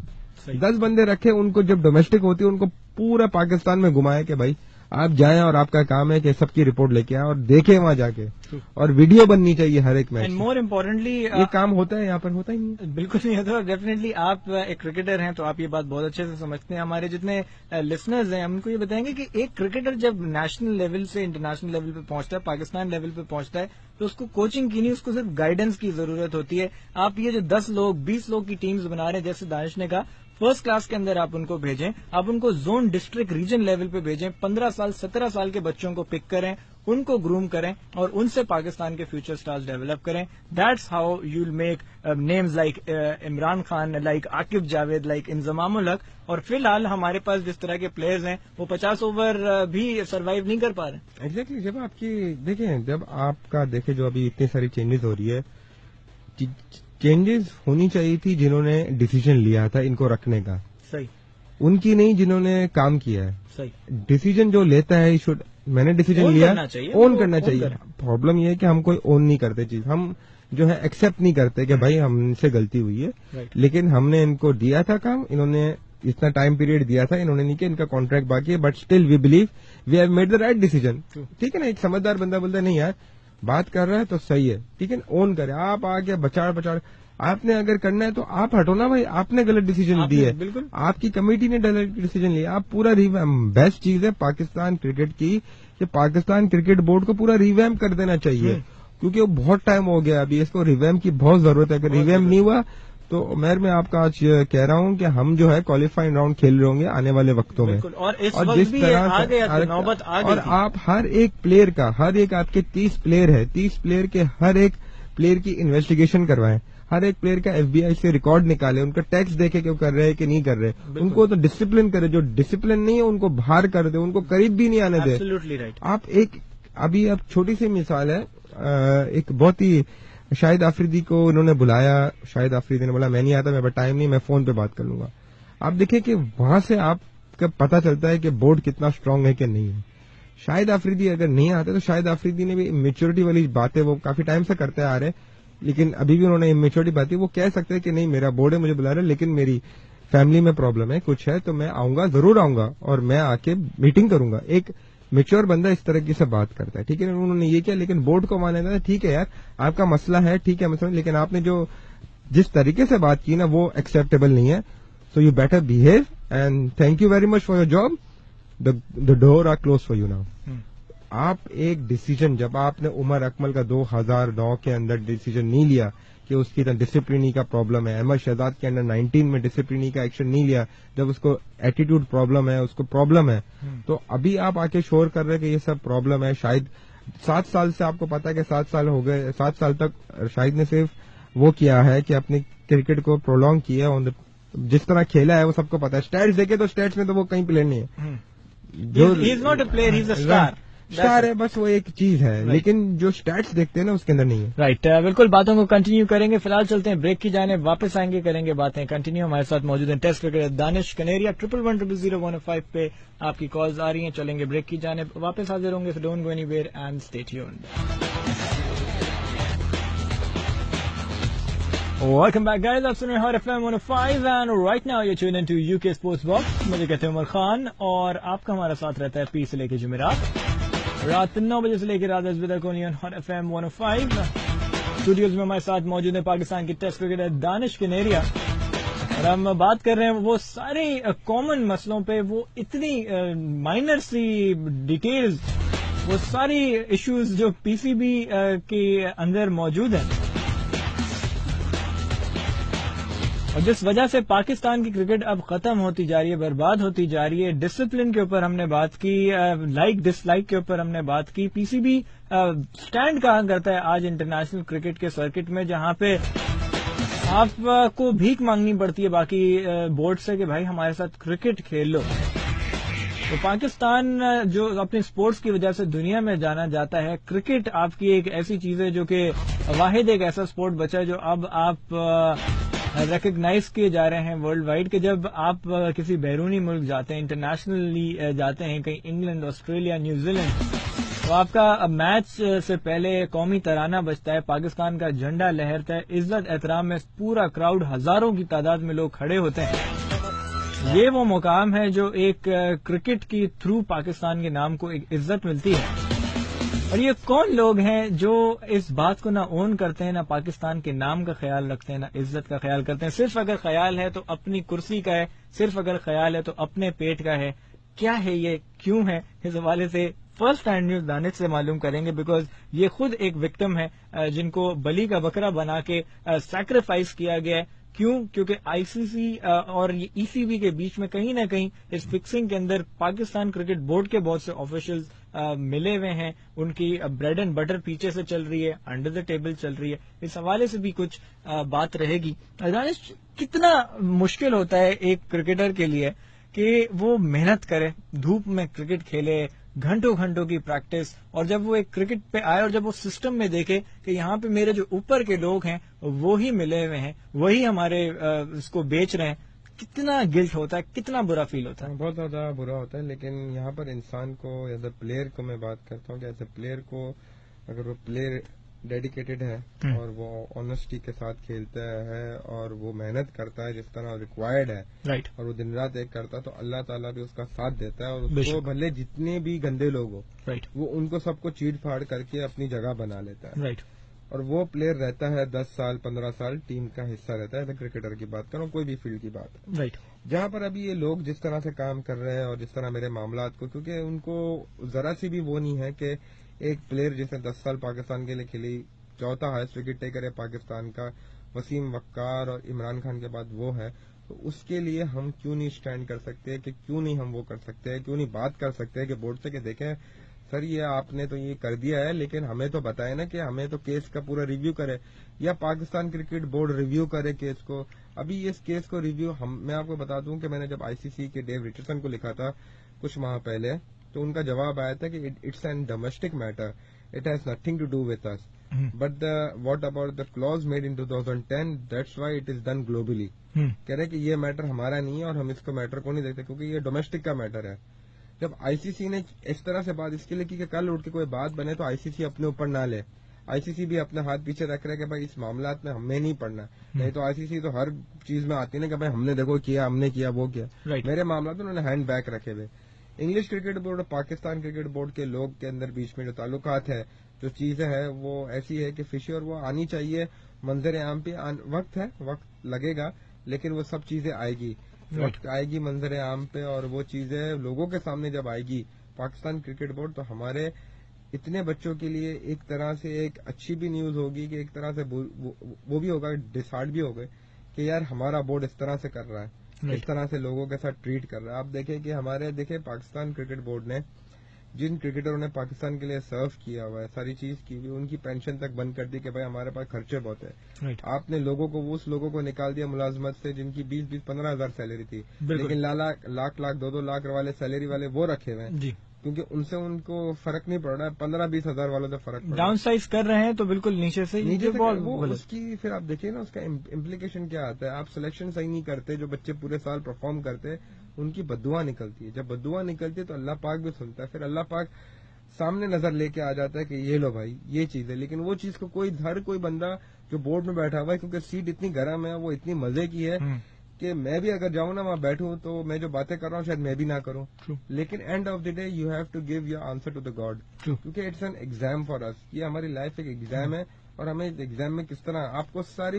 Speaker 2: 10 بندے رکھے, ان کو جب ڈومیسٹک ہوتی ہے ان کو پورا پاکستان میں گھمائے کہ بھائی آپ جائیں اور آپ کا کام ہے کہ سب کی رپورٹ لے کے آئے اور دیکھیں وہاں جا کے, اور ویڈیو بننی چاہیے ہر ایک میچ.
Speaker 1: مور امپورٹنٹلی
Speaker 2: یہ کام ہوتا ہے یہاں پر, ہوتا ہی نہیں,
Speaker 1: بالکل نہیں ہوتا. ڈیفینیٹلی آپ ایک کرکٹر ہیں تو آپ یہ بات بہت اچھے سے سمجھتے ہیں. ہمارے جتنے لسنرز ہیں ہم کو یہ بتائیں گے کہ ایک کرکٹر جب نیشنل لیول سے انٹرنیشنل لیول پہ پہنچتا ہے, پاکستان لیول پہ پہنچتا ہے, تو اس کو کوچنگ کی نہیں, اس کو صرف گائیڈنس کی ضرورت ہوتی ہے. آپ یہ جو 10 لوگ 20 لوگ کی ٹیمز بنا رہے ہیں, جیسے دانش نے کہا, فرسٹ کلاس کے اندر آپ ان کو بھیجیں, آپ ان کو زون, ڈسٹرکٹ, ریجن لیول پہ بھیجیں. 15 سال 17 سال کے بچوں کو پک کریں, ان کو گروم کریں اور ان سے پاکستان کے فیوچر سٹارز ڈیولپ کریں. That's how you will make names like Imran Khan, like Aaqib Javed, like Inzamam ul-Haq. اور فی الحال ہمارے پاس جس طرح کے پلیئرز ہیں وہ 50 اوور بھی سروائیو نہیں کر پا رہے.
Speaker 2: ایگزیکٹلی. جب آپ کی دیکھیں, جب آپ کا دیکھیں جو ابھی اتنی ساری چینجز ہو رہی ہے, چینجز ہونی چاہیے تھی جنہوں نے ڈیسیجن لیا تھا ان کو رکھنے کا,
Speaker 1: صحیح,
Speaker 2: ان کی نہیں جنہوں نے کام کیا ہے.
Speaker 1: صحیح.
Speaker 2: ڈیسیجن جو لیتا ہے میں نے ڈیسیجن لیا, اون کرنا چاہیے. پرابلم یہ ہے کہ ہم کوئی اون نہیں کرتے چیز, ہم جو ہے ایکسپٹ نہیں کرتے کہ بھائی ہم سے غلطی ہوئی ہے, لیکن ہم نے ان کو دیا تھا کام, انہوں نے اتنا ٹائم پیریڈ دیا تھا, انہوں نے نہیں کیا, ان کا کانٹریکٹ باقی ہے, but still we believe we have made the right decision. ٹھیک ہے نا, ایک سمجھدار بندہ بولتا ہے نہیں یار بات کر رہا ہے تو صحیح ہے, ٹھیک ہے, اون کرے. آپ آگے بچاڑ آپ نے اگر کرنا ہے تو آپ ہٹو نا بھائی, آپ نے غلط ڈیسیجن دی ہے, بالکل آپ کی کمیٹی نے غلط ڈیسیجن لیا. آپ پورا بیسٹ چیز ہے پاکستان کرکٹ کی کہ پاکستان کرکٹ بورڈ کو پورا ریویمپ کر دینا چاہیے, کیونکہ وہ بہت ٹائم ہو گیا, ابھی اس کو ریویمپ کی بہت ضرورت ہے. اگر ریویمپ نہیں ہوا تو میں آپ کا آج کہہ رہا ہوں کہ ہم جو ہے کوالیفائنگ راؤنڈ کھیل رہے ہوں گے آنے والے وقتوں میں.
Speaker 1: اور جس طرح
Speaker 2: اور آپ ہر ایک پلیئر کا, ہر ایک آپ کے 30 پلیئر ہے, 30 پلیئر کے ہر ایک پلیئر کی انویسٹیگیشن کروائیں, ہر ایک پلیئر کا FBI سے ریکارڈ نکالے, ان کا ٹیکس دیکھے کہ وہ کر رہے ہیں کہ نہیں کر رہے, ان کو تو ڈسپلن کرے, جو ڈسپلن نہیں ہے ان کو باہر کر دے, ان کو قریب بھی نہیں آنے دے. آپ ابھی اب چھوٹی سی مثال ہے, ایک بہت ہی شاہد آفریدی کو انہوں نے بلایا, شاہد آفریدی نے بولا میں نہیں آتا, میرے پاس ٹائم نہیں, میں فون پہ بات کر لوں گا. آپ دیکھیں کہ وہاں سے آپ کا پتا چلتا ہے کہ بورڈ کتنا اسٹرانگ ہے کہ نہیں ہے. شاہد آفریدی اگر نہیں آتے تو شاہد آفریدی نے بھی میچورٹی والی باتیں وہ کافی ٹائم سے کرتے آ رہے, لیکن ابھی بھی انہوں نے میچورٹی باتیں وہ کہہ سکتے ہیں کہ نہیں میرا بورڈ ہے مجھے بلا رہا ہے, لیکن میری فیملی میں پرابلم ہے, کچھ ہے تو میں آؤں گا, ضرور آؤں گا اور میں آ کے میٹنگ کروں گا. ایک میچور بندہ اس طرح کی سے بات کرتا ہے, ٹھیک ہے. انہوں نے یہ کیا, لیکن بورڈ کو مان لینا تھا, ٹھیک ہے یار آپ کا مسئلہ ہے, ٹھیک ہے مسئلہ, لیکن آپ نے جو جس طریقے سے بات کی نا وہ ایکسپٹیبل نہیں ہے. So you better behave and thank you very much for your job, the door are close for you now. آپ ایک ڈیسیجن جب آپ نے عمر اکمل کا 2009 کے اندر ڈیسیجن نہیں لیا کہ اس کی ڈسپلنی کا پرابلم ہے, احمد شہزاد کے انڈر 19 میں ڈسپلنی کا ایکشن نہیں لیا, جب اس کو ایٹیٹیوڈ پرابلم ہے, اس کو پرابلم ہے, تو ابھی آپ آ کے شور کر رہے کہ یہ سب پرابلم ہے. شاید 7 سال سے آپ کو پتا ہے کہ 7 سال ہو گئے, 7 سال تک شاہد نے صرف وہ کیا ہے کہ اپنی کرکٹ کو پرولونگ کیا, جس طرح کھیلا ہے وہ سب کو پتا ہے. اسٹیٹس دیکھے تو اسٹیٹس میں تو وہ کہیں پلیئر نہیں ہے, اسٹار ہے بس, وہ ایک چیز ہے, لیکن جو اسٹیٹس دیکھتے ہیں نا اس کے اندر نہیں ہے.
Speaker 1: رائٹ, بالکل باتوں کو کنٹینیو کریں گے. فی الحال چلتے ہیں بریک کی جانب, واپس آئیں گے کریں گے باتیں کنٹینیو. ہمارے ساتھ موجود ہیں ٹیسٹ کرکٹ دانش کنیریا. 111000105 پہ آپ کی کالز آ رہی ہیں. چلیں گے بریک کی جانب, واپس حاضر ہوں گے. Don't go anywhere and stay tuned. Welcome back guys, آپ سن رہے ہیں hot F M 105 and right now you tune into U K sports box. مجھے کہتے ہیں عمر خان, اور آپ کا ہمارا ساتھ رہتا ہے پی سے لے کے جمعرات رات 9 بجے سے لے کے رات 10 بجے تک only on hot F M 105. Studios میں ہمارے ساتھ موجود ہیں پاکستان کی ٹیسٹ کرکٹر دانش کنیریا, اور ہم بات کر رہے ہیں وہ سارے کامن مسئلوں پہ, وہ اتنی مائنر سی ڈیٹیلز, وہ ساری ایشوز جو پی سی بی کے اندر موجود ہیں, اور جس وجہ سے پاکستان کی کرکٹ اب ختم ہوتی جا رہی ہے, برباد ہوتی جا رہی ہے. ڈسپلن کے اوپر ہم نے بات کی, لائک ڈس لائک کے اوپر ہم نے بات کی. پی سی بی اسٹینڈ کہاں کرتا ہے آج انٹرنیشنل کرکٹ کے سرکٹ میں, جہاں پہ آپ کو بھیک مانگنی پڑتی ہے باقی بورڈ سے کہ بھائی ہمارے ساتھ کرکٹ کھیل لو. تو پاکستان جو اپنی اسپورٹس کی وجہ سے دنیا میں جانا جاتا ہے, کرکٹ آپ کی ایک ایسی چیز ہے جو کہ واحد ایک ایسا اسپورٹ بچا ہے جو اب آپ ریکگنائز کیے جا رہے ہیں ورلڈ وائڈ, کہ جب آپ کسی بیرونی ملک جاتے ہیں, انٹرنیشنلی جاتے ہیں, کہیں انگلینڈ, آسٹریلیا, نیوزی لینڈ, تو آپ کا میچ سے پہلے قومی ترانہ بجتا ہے, پاکستان کا جھنڈا لہرتا ہے, عزت احترام میں پورا کراؤڈ, ہزاروں کی تعداد میں لوگ کھڑے ہوتے ہیں. یہ وہ مقام ہے جو ایک کرکٹ کی تھرو پاکستان کے نام کو ایک عزت ملتی ہے. اور یہ کون لوگ ہیں جو اس بات کو نہ اون کرتے ہیں, نہ پاکستان کے نام کا خیال رکھتے ہیں, نہ عزت کا خیال کرتے ہیں. صرف اگر خیال ہے تو اپنی کرسی کا ہے, صرف اگر خیال ہے تو اپنے پیٹ کا ہے. کیا ہے یہ, کیوں ہے, اس حوالے سے فرسٹ ہینڈ نیوز دانش سے معلوم کریں گے, بیکاز یہ خود ایک وکٹم ہے جن کو بلی کا بکرا بنا کے سیکریفائس کیا گیا ہے. کیوں؟ کیونکہ آئی سی سی اور یہ ای سی بی کے بیچ میں کہیں نہ کہیں اس فکسنگ کے اندر پاکستان کرکٹ بورڈ کے بہت سے آفیشلز ملے ہوئے ہیں. ان کی بریڈ اینڈ بٹر پیچھے سے چل رہی ہے, انڈر دا ٹیبل چل رہی ہے. اس حوالے سے بھی کچھ بات رہے گی. دانش, کتنا مشکل ہوتا ہے ایک کرکٹر کے لیے کہ وہ محنت کرے, دھوپ میں کرکٹ کھیلے, گھنٹوں گھنٹوں کی پریکٹس, اور جب وہ ایک کرکٹ پہ آئے اور جب وہ سسٹم میں دیکھے کہ یہاں پہ میرے جو اوپر کے لوگ ہیں وہی ملے ہوئے ہیں, وہی ہمارے اس کو بیچ رہے ہیں, کتنا گلٹ ہوتا ہے, کتنا برا فیل ہوتا ہے.
Speaker 2: بہت زیادہ برا ہوتا ہے. لیکن یہاں پر انسان کو, ایز اے پلیئر کو میں بات کرتا ہوں کہ ایز اے پلیئر کو, اگر وہ پلیئر ڈیڈیکیٹڈ ہے اور وہ آنےسٹی کے ساتھ کھیلتا ہے اور وہ محنت کرتا ہے جس طرح ریکوائرڈ ہے,
Speaker 1: رائٹ,
Speaker 2: اور وہ دن رات ایک کرتا ہے, تو اللہ تعالیٰ بھی اس کا ساتھ دیتا ہے. اور اس کو بھلے جتنے بھی گندے لوگ ہو,
Speaker 1: رائٹ,
Speaker 2: وہ ان کو سب کو چیٹ پھاڑ کر کے اپنی جگہ بنا لیتا ہے.
Speaker 1: رائٹ,
Speaker 2: اور وہ پلیئر رہتا ہے 10 سال 15 سال ٹیم کا حصہ رہتا ہے. کرکٹر کی بات کروں, کوئی بھی فیلڈ کی بات,
Speaker 1: رائٹ.
Speaker 2: جہاں پر ابھی یہ لوگ جس طرح سے کام کر رہے ہیں اور جس طرح میرے معاملات کو, کیونکہ ان کو ذرا سی بھی وہ نہیں ہے کہ ایک پلیئر جس نے 10 سال پاکستان کے لیے کھیلی, چوتھا ہائیسٹ وکٹ ٹیکر ہے پاکستان کا, وسیم وقار اور عمران خان کے بعد وہ ہے, تو اس کے لیے ہم کیوں نہیں اسٹینڈ کر سکتے, کہ کیوں نہیں ہم وہ کر سکتے, کیوں نہیں بات کر سکتے کہ بورڈ سے کہ دیکھیں سر یہ آپ نے تو یہ کر دیا ہے, لیکن ہمیں تو بتائے نا کہ ہمیں تو کیس کا پورا ریویو کرے, یا پاکستان کرکٹ بورڈ ریویو کرے کیس کو. ابھی اس کیس کو ریویو میں آپ کو بتا دوں کہ میں نے جب آئی سی سی کے ڈیو ریچرسن کو لکھا تھا کچھ ماہ پہلے, تو ان کا جواب آیا تھا کہ it's an domestic matter, it has nothing to do with us, but what about the close made in 2010 that's why it is done globally. کہہ رہے کہ یہ میٹر ہمارا نہیں ہے اور ہم اس کو میٹر کو نہیں دیکھتے کیونکہ یہ ڈومیسٹک کا میٹر ہے. جب آئی سی سی نے اس طرح سے بات اس کے لیے کی کہ کل اٹھ کے کوئی بات بنے تو آئی سی سی اپنے اوپر نہ لے, آئی سی سی بھی اپنا ہاتھ پیچھے رکھ رہا ہے کہ بھائی اس معاملات میں ہمیں نہیں پڑنا, نہیں تو آئی سی سی تو ہر چیز میں آتی ہے نا کہ بھائی ہم نے دیکھو کیا, ہم نے کیا, وہ کیا. میرے معاملات انہوں نے ہینڈ بیک رکھے ہوئے. انگلش کرکٹ بورڈ اور پاکستان کرکٹ بورڈ کے لوگ کے اندر بیچ میں جو تعلقات ہے, جو چیزیں ہیں وہ ایسی ہے کہ فشی اور وہ آنی چاہیے منظر عام پہ. وقت ہے, وقت لگے گا, لیکن وہ سب چیزیں آئے گی, وقت آئے گی منظر عام پہ, اور وہ چیزیں لوگوں کے سامنے جب آئے گی پاکستان کرکٹ بورڈ, تو ہمارے اتنے بچوں کے لیے ایک طرح سے ایک اچھی بھی نیوز ہوگی کہ ایک طرح سے وہ بھی ہوگا, ڈسہارٹ بھی ہوگا کہ یار ہمارا بورڈ اس طرح سے کر رہا ہے, اس طرح سے لوگوں کے ساتھ ٹریٹ کر رہا ہے. آپ دیکھیں کہ ہمارے پاکستان کرکٹ بورڈ نے جن کرکٹروں نے پاکستان کے لیے سرو کیا ہوا ہے, ساری چیز کی ہوئی, ان کی پینشن تک بند کر دی کہ بھائی ہمارے پاس خرچے بہت ہیں. آپ نے لوگوں کو اس لوگوں کو نکال دیا ملازمت سے جن کی 20-15 ہزار سیلری تھی, لیکن لاکھ 2 لاکھ والے سیلری والے وہ رکھے ہوئے ہیں, کیونکہ ان سے ان کو فرق نہیں پڑ رہا ہے. 15-20 ہزار والوں سے فرق پڑ رہا ہے,
Speaker 1: ڈاؤن سائز کر رہے ہیں تو بالکل نیچے سے
Speaker 2: اس کی پھر آپ دیکھیے نا اس کا امپلیکیشن کیا آتا ہے. آپ سلیکشن صحیح نہیں کرتے, جو بچے پورے سال پرفارم کرتے ان کی بددعا نکلتی ہے. جب بددعا نکلتی ہے تو اللہ پاک بھی سنتا ہے, پھر اللہ پاک سامنے نظر لے کے آ جاتا ہے کہ یہ لو بھائی یہ چیز ہے. لیکن وہ چیز کو ہر کوئی بندہ جو بورڈ میں بیٹھا ہوا ہے, کیونکہ سیٹ اتنی گرم ہے, وہ اتنی مزے کی ہے کہ میں بھی اگر جاؤں نا وہاں بیٹھوں تو میں جو باتیں کر رہا ہوں شاید میں بھی نہ کروں, لیکن end of the day you have to give your answer to the God, کیونکہ it's an exam for us. یہ ہماری لائف ایک ایگزام ہے, اور ہمیں ایگزام میں کس طرح آپ کو ساری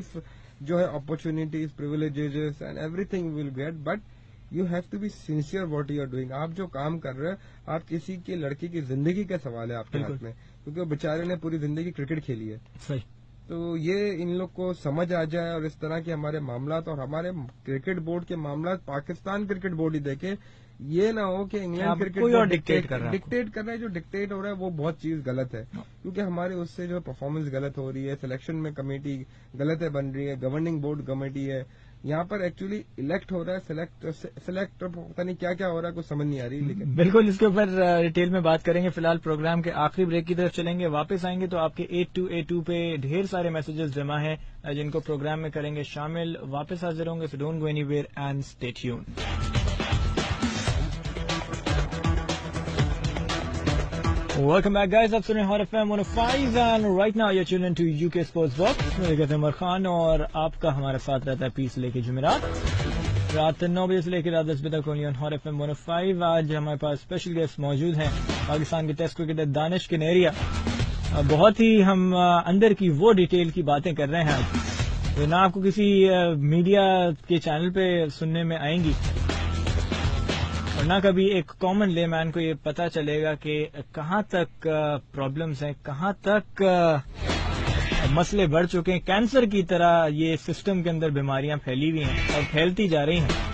Speaker 2: جو ہے opportunities, privileges and everything will get, but you have to be sincere what you are doing. آپ جو کام کر رہے ہیں, آپ کسی کے لڑکی کی زندگی کا سوال ہے آپ کے ہاتھ میں, کیونکہ وہ بیچارے نے پوری زندگی کرکٹ کھیلی ہے. تو یہ ان لوگ کو سمجھ آ جائے, اور اس طرح کے ہمارے معاملات اور ہمارے کرکٹ بورڈ کے معاملات پاکستان کرکٹ بورڈ ہی دیکھے. یہ نہ ہو کہ انگلینڈ کرکٹ بورڈ ڈکٹیٹ کر رہا ہے. جو ڈکٹیٹ ہو رہا ہے وہ بہت چیز غلط ہے, کیونکہ ہمارے اس سے جو پرفارمنس غلط ہو رہی ہے, سلیکشن میں کمیٹی غلط ہے بن رہی ہے, گورننگ بورڈ کمیٹی ہے, یہاں پر ایکچولی الیکٹ ہو رہا ہے, سلیکٹ پتہ نہیں کیا کیا ہو رہا ہے, کچھ سمجھ نہیں آ رہی. لیکن
Speaker 1: بالکل اس کے اوپر ڈیٹیل میں بات کریں گے. فی الحال پروگرام کے آخری بریک کی طرف چلیں گے, واپس آئیں گے تو آپ کے 8282 پہ ڈھیر سارے میسجز جمع ہیں جن کو پروگرام میں کریں گے شامل. واپس حاضر ہوں گے, so don't go anywhere and stay tuned. Welcome back guys, آپ سن رہے ہیں hot F M 105 and right now you're tuned into UK Sports Box. میرے کہتے ہیں عمر خان, اور آپ کا ہمارے ساتھ رہتا ہے پیس لے کے جمعرات رات 9 بجے سے لے کے رات 10 بجے تک only on hot F M 105. آج ہمارے پاس اسپیشل گیسٹ موجود ہیں, پاکستان کے ٹیسٹ کرکٹر دانش کنیریا. بہت ہی ہم اندر کی وہ ڈیٹیل کی باتیں کر رہے ہیں آج, جو نہ آپ کو کسی میڈیا کے چینل پہ سننے میں آئیں گی, اور نہ کبھی ایک کامن لے مین کو یہ پتا چلے گا کہ کہاں تک پرابلمز ہیں, کہاں تک مسئلے بڑھ چکے ہیں. کینسر کی طرح یہ سسٹم کے اندر بیماریاں پھیلی ہوئی ہیں اور پھیلتی جا رہی ہیں.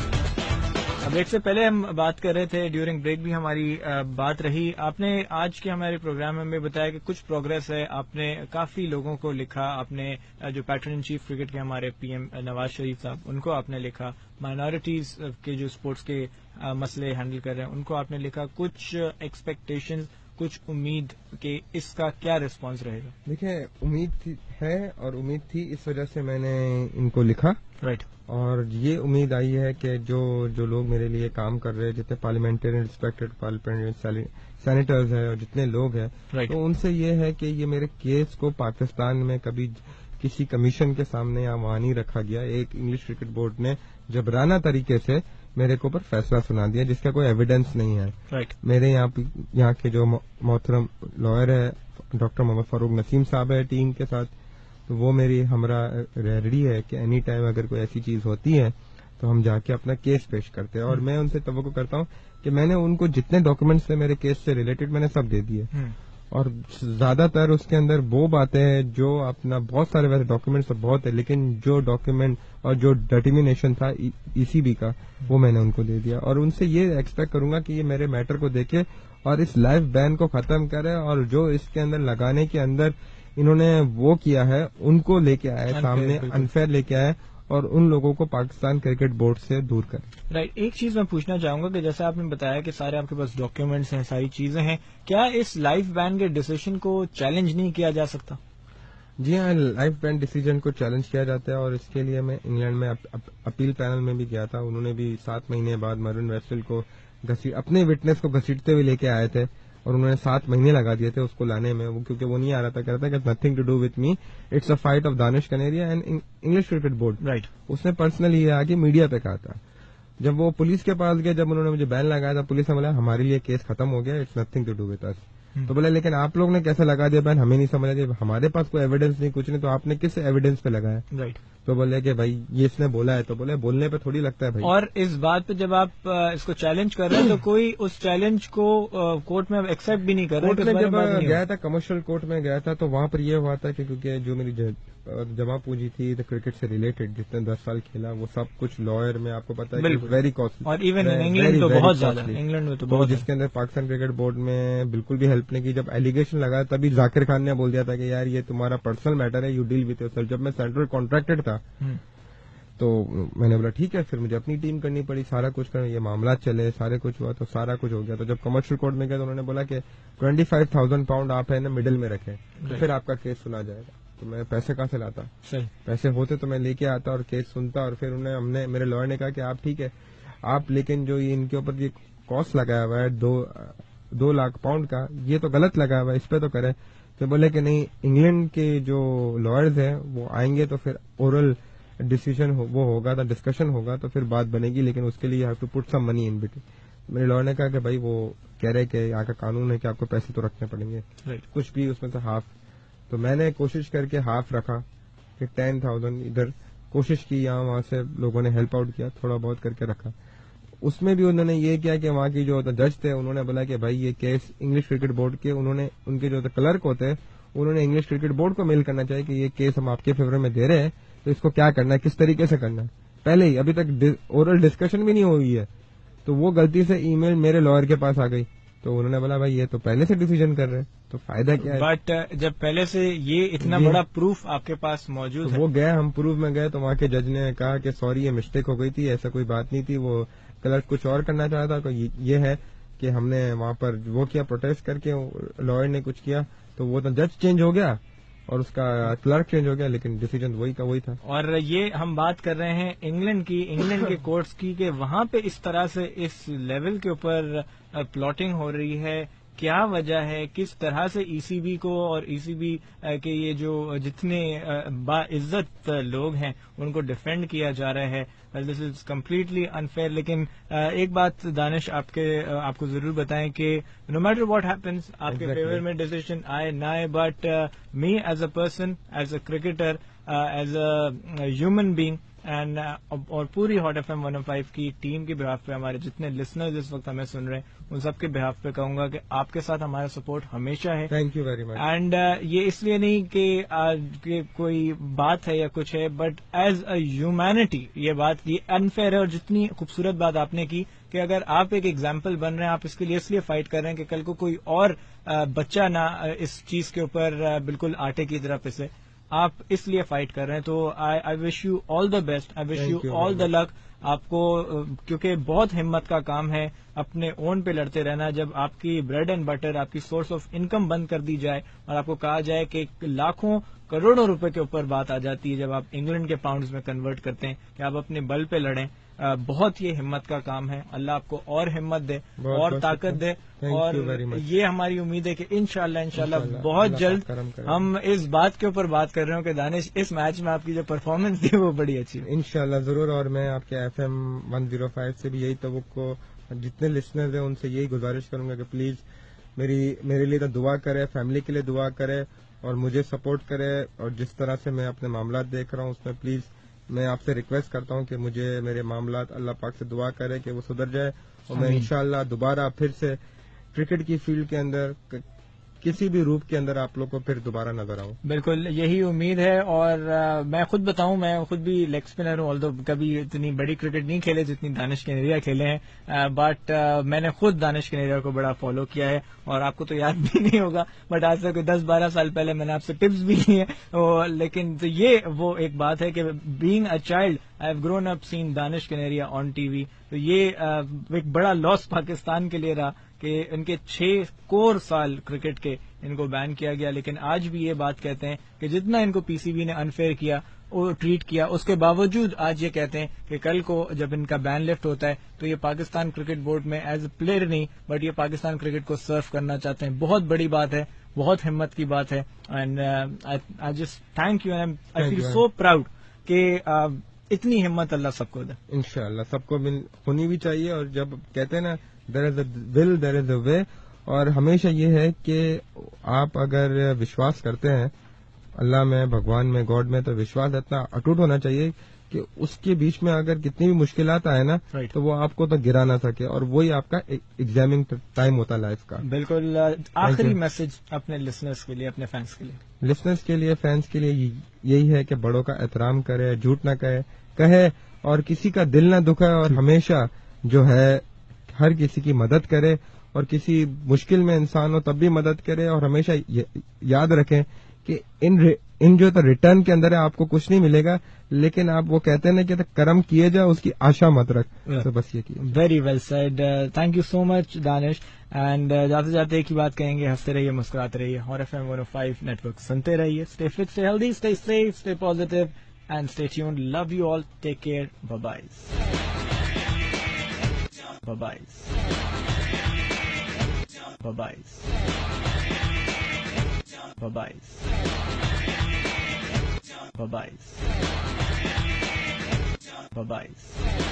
Speaker 1: اب ایک سے پہلے ہم بات کر رہے تھے, ڈیورنگ بریک بھی ہماری بات رہی. آپ نے آج کے ہمارے پروگرام میں بتایا کہ کچھ پروگرس ہے, آپ نے کافی لوگوں کو لکھا, آپ نے جو پیٹرن ان چیف کرکٹ کے ہمارے پی ایم نواز شریف صاحب, ان کو آپ نے لکھا. مائنارٹیز کے جو اسپورٹس کے مسئلے ہینڈل کر رہے ہیں ان کو آپ نے لکھا. کچھ ایکسپیکٹیشنز, کچھ امید کہ اس کا کیا ریسپانس رہے گا.
Speaker 2: دیکھیں, امید ہے اور امید تھی, اس وجہ سے میں نے ان کو لکھا.
Speaker 1: رائٹ.
Speaker 2: اور یہ امید آئی ہے کہ جو لوگ میرے لیے کام کر رہے ہیں, جتنے پارلیمنٹرین ریسپیکٹڈ پارلیمنٹرین سینیٹرز ہیں اور جتنے لوگ ہیں, تو ان سے یہ ہے کہ یہ میرے کیس کو پاکستان میں کبھی کسی کمیشن کے سامنے یا وہاں نہیں رکھا گیا. ایک انگلش کرکٹ بورڈ نے جبرانہ طریقے سے میرے کو اوپر فیصلہ سنا دیا جس کا کوئی ایویڈنس نہیں ہے. میرے یہاں کے جو محترم لائر ہے ڈاکٹر محمد فاروق نسیم صاحب ہے ٹیم کے ساتھ, تو وہ میری ہمراہ ریڈی ہے کہ اینی ٹائم اگر کوئی ایسی چیز ہوتی ہے تو ہم جا کے اپنا کیس پیش کرتے ہیں. اور میں ان سے توقع کرتا ہوں کہ میں نے ان کو جتنے ڈاکومنٹس تھے میرے کیس سے ریلیٹڈ میں نے سب دے دیے, اور زیادہ تر اس کے اندر وہ باتیں ہیں جو اپنا بہت سارے ویسے ڈاکومنٹس بہت ہے, لیکن جو ڈاکومنٹ اور جو ڈٹرمینیشن تھا ای سی بی کا وہ میں نے ان کو دے دیا. اور ان سے یہ ایکسپیکٹ کروں گا کہ یہ میرے میٹر کو دیکھے اور اس لائف بین کو ختم کرے, اور جو اس کے اندر لگانے کے اندر انہوں نے وہ کیا ہے ان کو لے کے آئے سامنے, انفیئر لے کے آئے, اور ان لوگوں کو پاکستان کرکٹ بورڈ سے دور کریں.
Speaker 1: رائٹ. ایک چیز میں پوچھنا چاہوں گا کہ جیسے آپ نے بتایا کہ سارے آپ کے پاس ڈاکیومنٹس ہیں, ساری چیزیں ہیں, کیا اس لائف بین کے ڈیسیشن کو چیلنج نہیں کیا جا سکتا؟
Speaker 2: جی ہاں, لائف بین ڈیسیجن کو چیلنج کیا جاتا ہے, اور اس کے لیے میں انگلینڈ میں اپیل پینل میں بھی گیا تھا. انہوں نے بھی 7 مہینے بعد مرون ویسل کو اپنے وٹنس کو گھسیٹتے ہوئے لے کے آئے تھے, اور انہوں نے 7 مہینے لگا دیے تھے اس کو لانے میں, کیونکہ وہ نہیں آ رہا تھا. کہہ رہا تھا کہ nothing to do with me, it's a fight of Danish Kaneria and English Cricket Board.
Speaker 1: Right.
Speaker 2: اس نے پرسنلی یہ آگے میڈیا پہ کہا تھا. جب وہ پولیس کے پاس گیا, جب انہوں نے مجھے بین لگایا تھا, پولیس نے بولا ہمارے لیے کیس ختم ہو گیا, it's nothing to do with us. تو بولے لیکن آپ لوگ نے کیسے لگا دیا بین, ہمیں نہیں سمجھ آیا, ہمارے پاس کوئی ایویڈنس نہیں, کچھ نہیں, تو آپ نے کس ایویڈنس پہ لگایا؟
Speaker 1: رائٹ.
Speaker 2: تو بولے کہ بھائی یہ اس نے بولا ہے, تو بولے بولنے پہ تھوڑی لگتا ہے بھائی.
Speaker 1: اور اس بات پہ جب آپ اس کو چیلنج کر رہے ہیں تو کوئی اس چیلنج کو کورٹ میں ایکسپٹ بھی نہیں کر رہا.
Speaker 2: کورٹ میں جب گیا تھا, کمرشل کورٹ میں گیا تھا, تو وہاں پر یہ ہوا تھا کہ کیونکہ جو میری جمع پونجی تھی کرکٹ سے ریلیٹڈ, جتنے 10 سال کھیلا, وہ سب کچھ لائر میں آپ کو پتا ہے ویری کاسٹلی,
Speaker 1: اور ایون انگلینڈ تو بہت زیادہ, انگلینڈ میں تو بہت,
Speaker 2: جس کے اندر پاکستان کرکٹ بورڈ میں بالکل بھی ہیلپ نہیں کی. جب ایلیگیشن لگا تبھی ذاکر خان نے بول دیا تھا کہ یار یہ تمہارا پرسنل میٹر ہے, you deal with yourself. جب میں سینٹرل کانٹریکٹڈ تھا تو میں نے بولا ٹھیک ہے, پھر مجھے اپنی ٹیم کرنی پڑی, سارا کچھ کرنا, یہ معاملات چلے, سارے کچھ ہوا, تو سارا کچھ ہو گیا. تو جب کمرشل کورٹ میں گیا تو انہوں نے بولا کہ 25,000 پاؤنڈ آپ ہے نا مڈل میں رکھیں, تو پھر آپ کا کیس سنا جائے گا. تو میں پیسے کہاں سے لاتا؟ پیسے ہوتے تو میں لے کے آتا اور کیس سنتا, اور پھر میرے لائر نے کہا کہ آپ ٹھیک ہے آپ, لیکن جو ان کے اوپر یہ کاسٹ لگایا ہوا ہے 2 لاکھ پاؤنڈ کا, یہ تو غلط لگایا ہوا ہے, اس پہ تو کریں. تو بولے کہ نہیں, انگلینڈ کے جو لائرز ہیں وہ آئیں گے تو پھر اورل ڈیسیژن وہ ہوگا, تو ڈسکشن ہوگا, تو پھر بات بنے گی, لیکن اس کے لیے have to put some money in between. میرے لائر نے کہا کہ بھائی وہ کہہ رہے کہ یہاں کا قانون ہے کہ آپ کو پیسے تو رکھنے پڑیں گے, کچھ بھی اس میں سے ہاف. تو میں نے کوشش کر کے ہاف رکھا کہ 10,000 ادھر کوشش کی, یہاں وہاں سے لوگوں نے ہیلپ آؤٹ کیا, تھوڑا بہت کر کے رکھا. اس میں بھی انہوں نے یہ کیا کہ وہاں کی جو جج تھے انہوں نے بولا کہ بھائی یہ کیس انگلش کرکٹ بورڈ کے, انہوں نے ان کے جو کلرک ہوتے انہوں نے انگلش کرکٹ بورڈ کو میل کرنا چاہیے کہ یہ کیس ہم آپ کے فیور میں دے رہے ہیں, تو اس کو کیا کرنا ہے, کس طریقے سے کرنا ہے. پہلے ہی ابھی تک اورل ڈسکشن بھی نہیں ہوئی ہے, تو وہ غلطی سے ای میل میرے لائر کے پاس آ گئی. تو انہوں نے بولا بھائی یہ تو پہلے سے ڈیسیژن کر رہے ہیں, تو فائدہ کیا ہے.
Speaker 1: بٹ جب پہلے سے یہ اتنا بڑا پروف آپ کے پاس موجود ہے,
Speaker 2: وہ گئے, ہم پروف میں گئے, تو وہاں کے جج نے کہا کہ سوری یہ مسٹیک ہو گئی تھی, ایسا کوئی بات نہیں تھی, وہ کلرک کچھ اور کرنا چاہا تھا. تو یہ ہے کہ ہم نے وہاں پر وہ کیا, پروٹیسٹ کر کے لائر نے کچھ کیا, تو وہ تو جج چینج ہو گیا اور اس کا کلرک چینج ہو گیا, لیکن ڈیسیژن وہی کا وہی تھا.
Speaker 1: اور یہ ہم بات کر رہے ہیں انگلینڈ کے کورٹس کی, کہ وہاں پہ اس طرح سے اس لیول کے اوپر پلاٹنگ ہو رہی ہے. کیا وجہ ہے, کس طرح سے ای سی بی کو اور ای سی بی کے یہ جو جتنے باعزت لوگ ہیں ان کو ڈیفینڈ کیا جا رہا ہے. دس از کمپلیٹلی انفیئر. لیکن ایک بات دانش آپ کو ضرور بتائیں کہ نو میٹر واٹ ہیپنس, آپ کے فیور میں ڈیسیژن آئے نہ آئے, but me as a person, as a cricketer, as a human being, and اور پوری ہاٹ ایف ایم 105 کی ٹیم کے بہاف پہ, ہمارے جتنے لسنرز اس وقت ہمیں سن رہے ہیں ان سب کے بہاف پہ کہوں گا کہ آپ کے ساتھ ہمارا سپورٹ ہمیشہ ہے.
Speaker 2: Thank you very much.
Speaker 1: And یہ اس لیے نہیں کہ کوئی بات ہے یا کچھ ہے, بٹ ایز اے ہیومینٹی یہ بات یہ انفیئر ہے. اور جتنی خوبصورت بات آپ نے کی کہ اگر آپ ایک ایگزامپل بن رہے ہیں, آپ اس کے لیے اس لیے فائٹ کر رہے ہیں کہ کل کو کوئی اور بچہ نہ اس چیز کے اوپر بالکل آٹے کی طرح پسے, آپ اس لیے فائٹ کر رہے ہیں. تو I wish you all the best, I wish you all the luck. آپ کو کیونکہ بہت ہمت کا کام ہے اپنے اون پہ لڑتے رہنا. جب آپ کی بریڈ اینڈ بٹر, آپ کی سورس آف انکم بند کر دی جائے اور آپ کو کہا جائے کہ لاکھوں کروڑوں روپے کے اوپر بات آ جاتی ہے جب آپ انگلینڈ کے پاؤنڈز میں کنورٹ کرتے ہیں, کہ آپ اپنے بل پہ لڑیں, بہت یہ ہمت کا کام ہے. اللہ آپ کو اور ہمت دے اور طاقت دے, اور یہ ہماری امید ہے کہ انشاءاللہ بہت جلد ہم اس بات کے اوپر بات کر رہے ہوں کہ دانش اس میچ میں آپ کی جو پرفارمنس تھی وہ بڑی اچھی.
Speaker 2: انشاءاللہ ضرور. اور میں آپ کے ایف ایم 105 سے بھی یہی توقع, جتنے لسنرز ہیں ان سے یہی گزارش کروں گا کہ پلیز میرے لیے تو دعا کرے, فیملی کے لیے دعا کرے اور مجھے سپورٹ کرے. اور جس طرح سے میں اپنے معاملات دیکھ رہا ہوں اس میں پلیز میں آپ سے ریکویسٹ کرتا ہوں کہ مجھے میرے معاملات اللہ پاک سے دعا کرے کہ وہ سدھر جائے, اور میں انشاءاللہ دوبارہ پھر سے کرکٹ کی فیلڈ کے اندر کسی بھی روپ کے اندر آپ لوگ کو پھر دوبارہ نظر آؤں.
Speaker 1: بالکل یہی امید ہے. اور میں خود بتاؤں میں خود بھی لیگ اسپنر ہوں, آلدو کبھی اتنی بڑی کرکٹ نہیں کھیلے جتنی دانش کنیریا کھیلے ہیں, بٹ میں نے خود دانش کنیریا کو بڑا فالو کیا ہے, اور آپ کو تو یاد بھی نہیں ہوگا بٹ آج سے کوئی 10-12 سال پہلے میں نے آپ سے ٹپس بھی لی ہیں. لیکن یہ وہ ایک بات ہے کہ being a child I have grown up seen Danish Kaneria on TV. تو یہ ایک بڑا لاس پاکستان کے لیے رہا کہ ان کے 6 کور سال کرکٹ کے ان کو بین کیا گیا. لیکن آج بھی یہ بات کہتے ہیں کہ جتنا ان کو پی سی بی نے انفیئر کیا اور ٹریٹ کیا, اس کے باوجود آج یہ کہتے ہیں کہ کل کو جب ان کا بین لفٹ ہوتا ہے تو یہ پاکستان کرکٹ بورڈ میں ایز اے پلیئر نہیں بٹ یہ پاکستان کرکٹ کو سرو کرنا چاہتے ہیں. بہت بڑی بات ہے, بہت ہمت کی بات ہے. And I just thank you and I feel so proud کہ اتنی ہمت اللہ سب کو دے.
Speaker 2: انشاءاللہ سب کو ہونی بھی چاہیے. اور جب کہتے ہیں نا there is a will there is a وے, اور ہمیشہ یہ ہے کہ آپ اگر وشواس کرتے ہیں اللہ میں, بھگوان میں, گاڈ میں, تو وشواس اتنا اٹوٹ ہونا چاہیے کہ اس کے بیچ میں اگر کتنی بھی مشکلات آئے نا تو وہ آپ کو تو گرا نہ سکے, اور وہی آپ کا ایگزامنگ ٹائم ہوتا ہے لائف کا.
Speaker 1: بالکل. آخری میسج اپنے لسنرز کے لیے, اپنے فینس کے لیے.
Speaker 2: لسنرز کے لیے, فینس کے لیے یہی ہے کہ بڑوں کا احترام کرے, جھوٹ نہ کہے اور کسی کا دل نہ دکھائے, اور ہمیشہ جو ہے ہر کسی کی مدد کرے, اور کسی مشکل میں انسان ہو تب بھی مدد کرے. اور ہمیشہ یاد رکھیں کہ ان جو تو ریٹرن کے اندر ہے آپ کو کچھ نہیں ملے گا, لیکن آپ وہ کہتے ہیں نا کہ کرم کیے جا, اس کی آشا مت رکھ. تو بس یہ کیے.
Speaker 1: Very well said. Thank you so much Danish. And جاتے جاتے ایک ہی بات کہیں گے, ہنستے رہیے, مسکراتے رہیے. اور FM 105 نیٹ ورک سنتے رہیے. Stay fit, stay healthy, stay safe, stay positive and stay tuned. Love you all, take care, bye bye. Bye bye. Bye bye. Bye bye. Bye bye. Bye bye.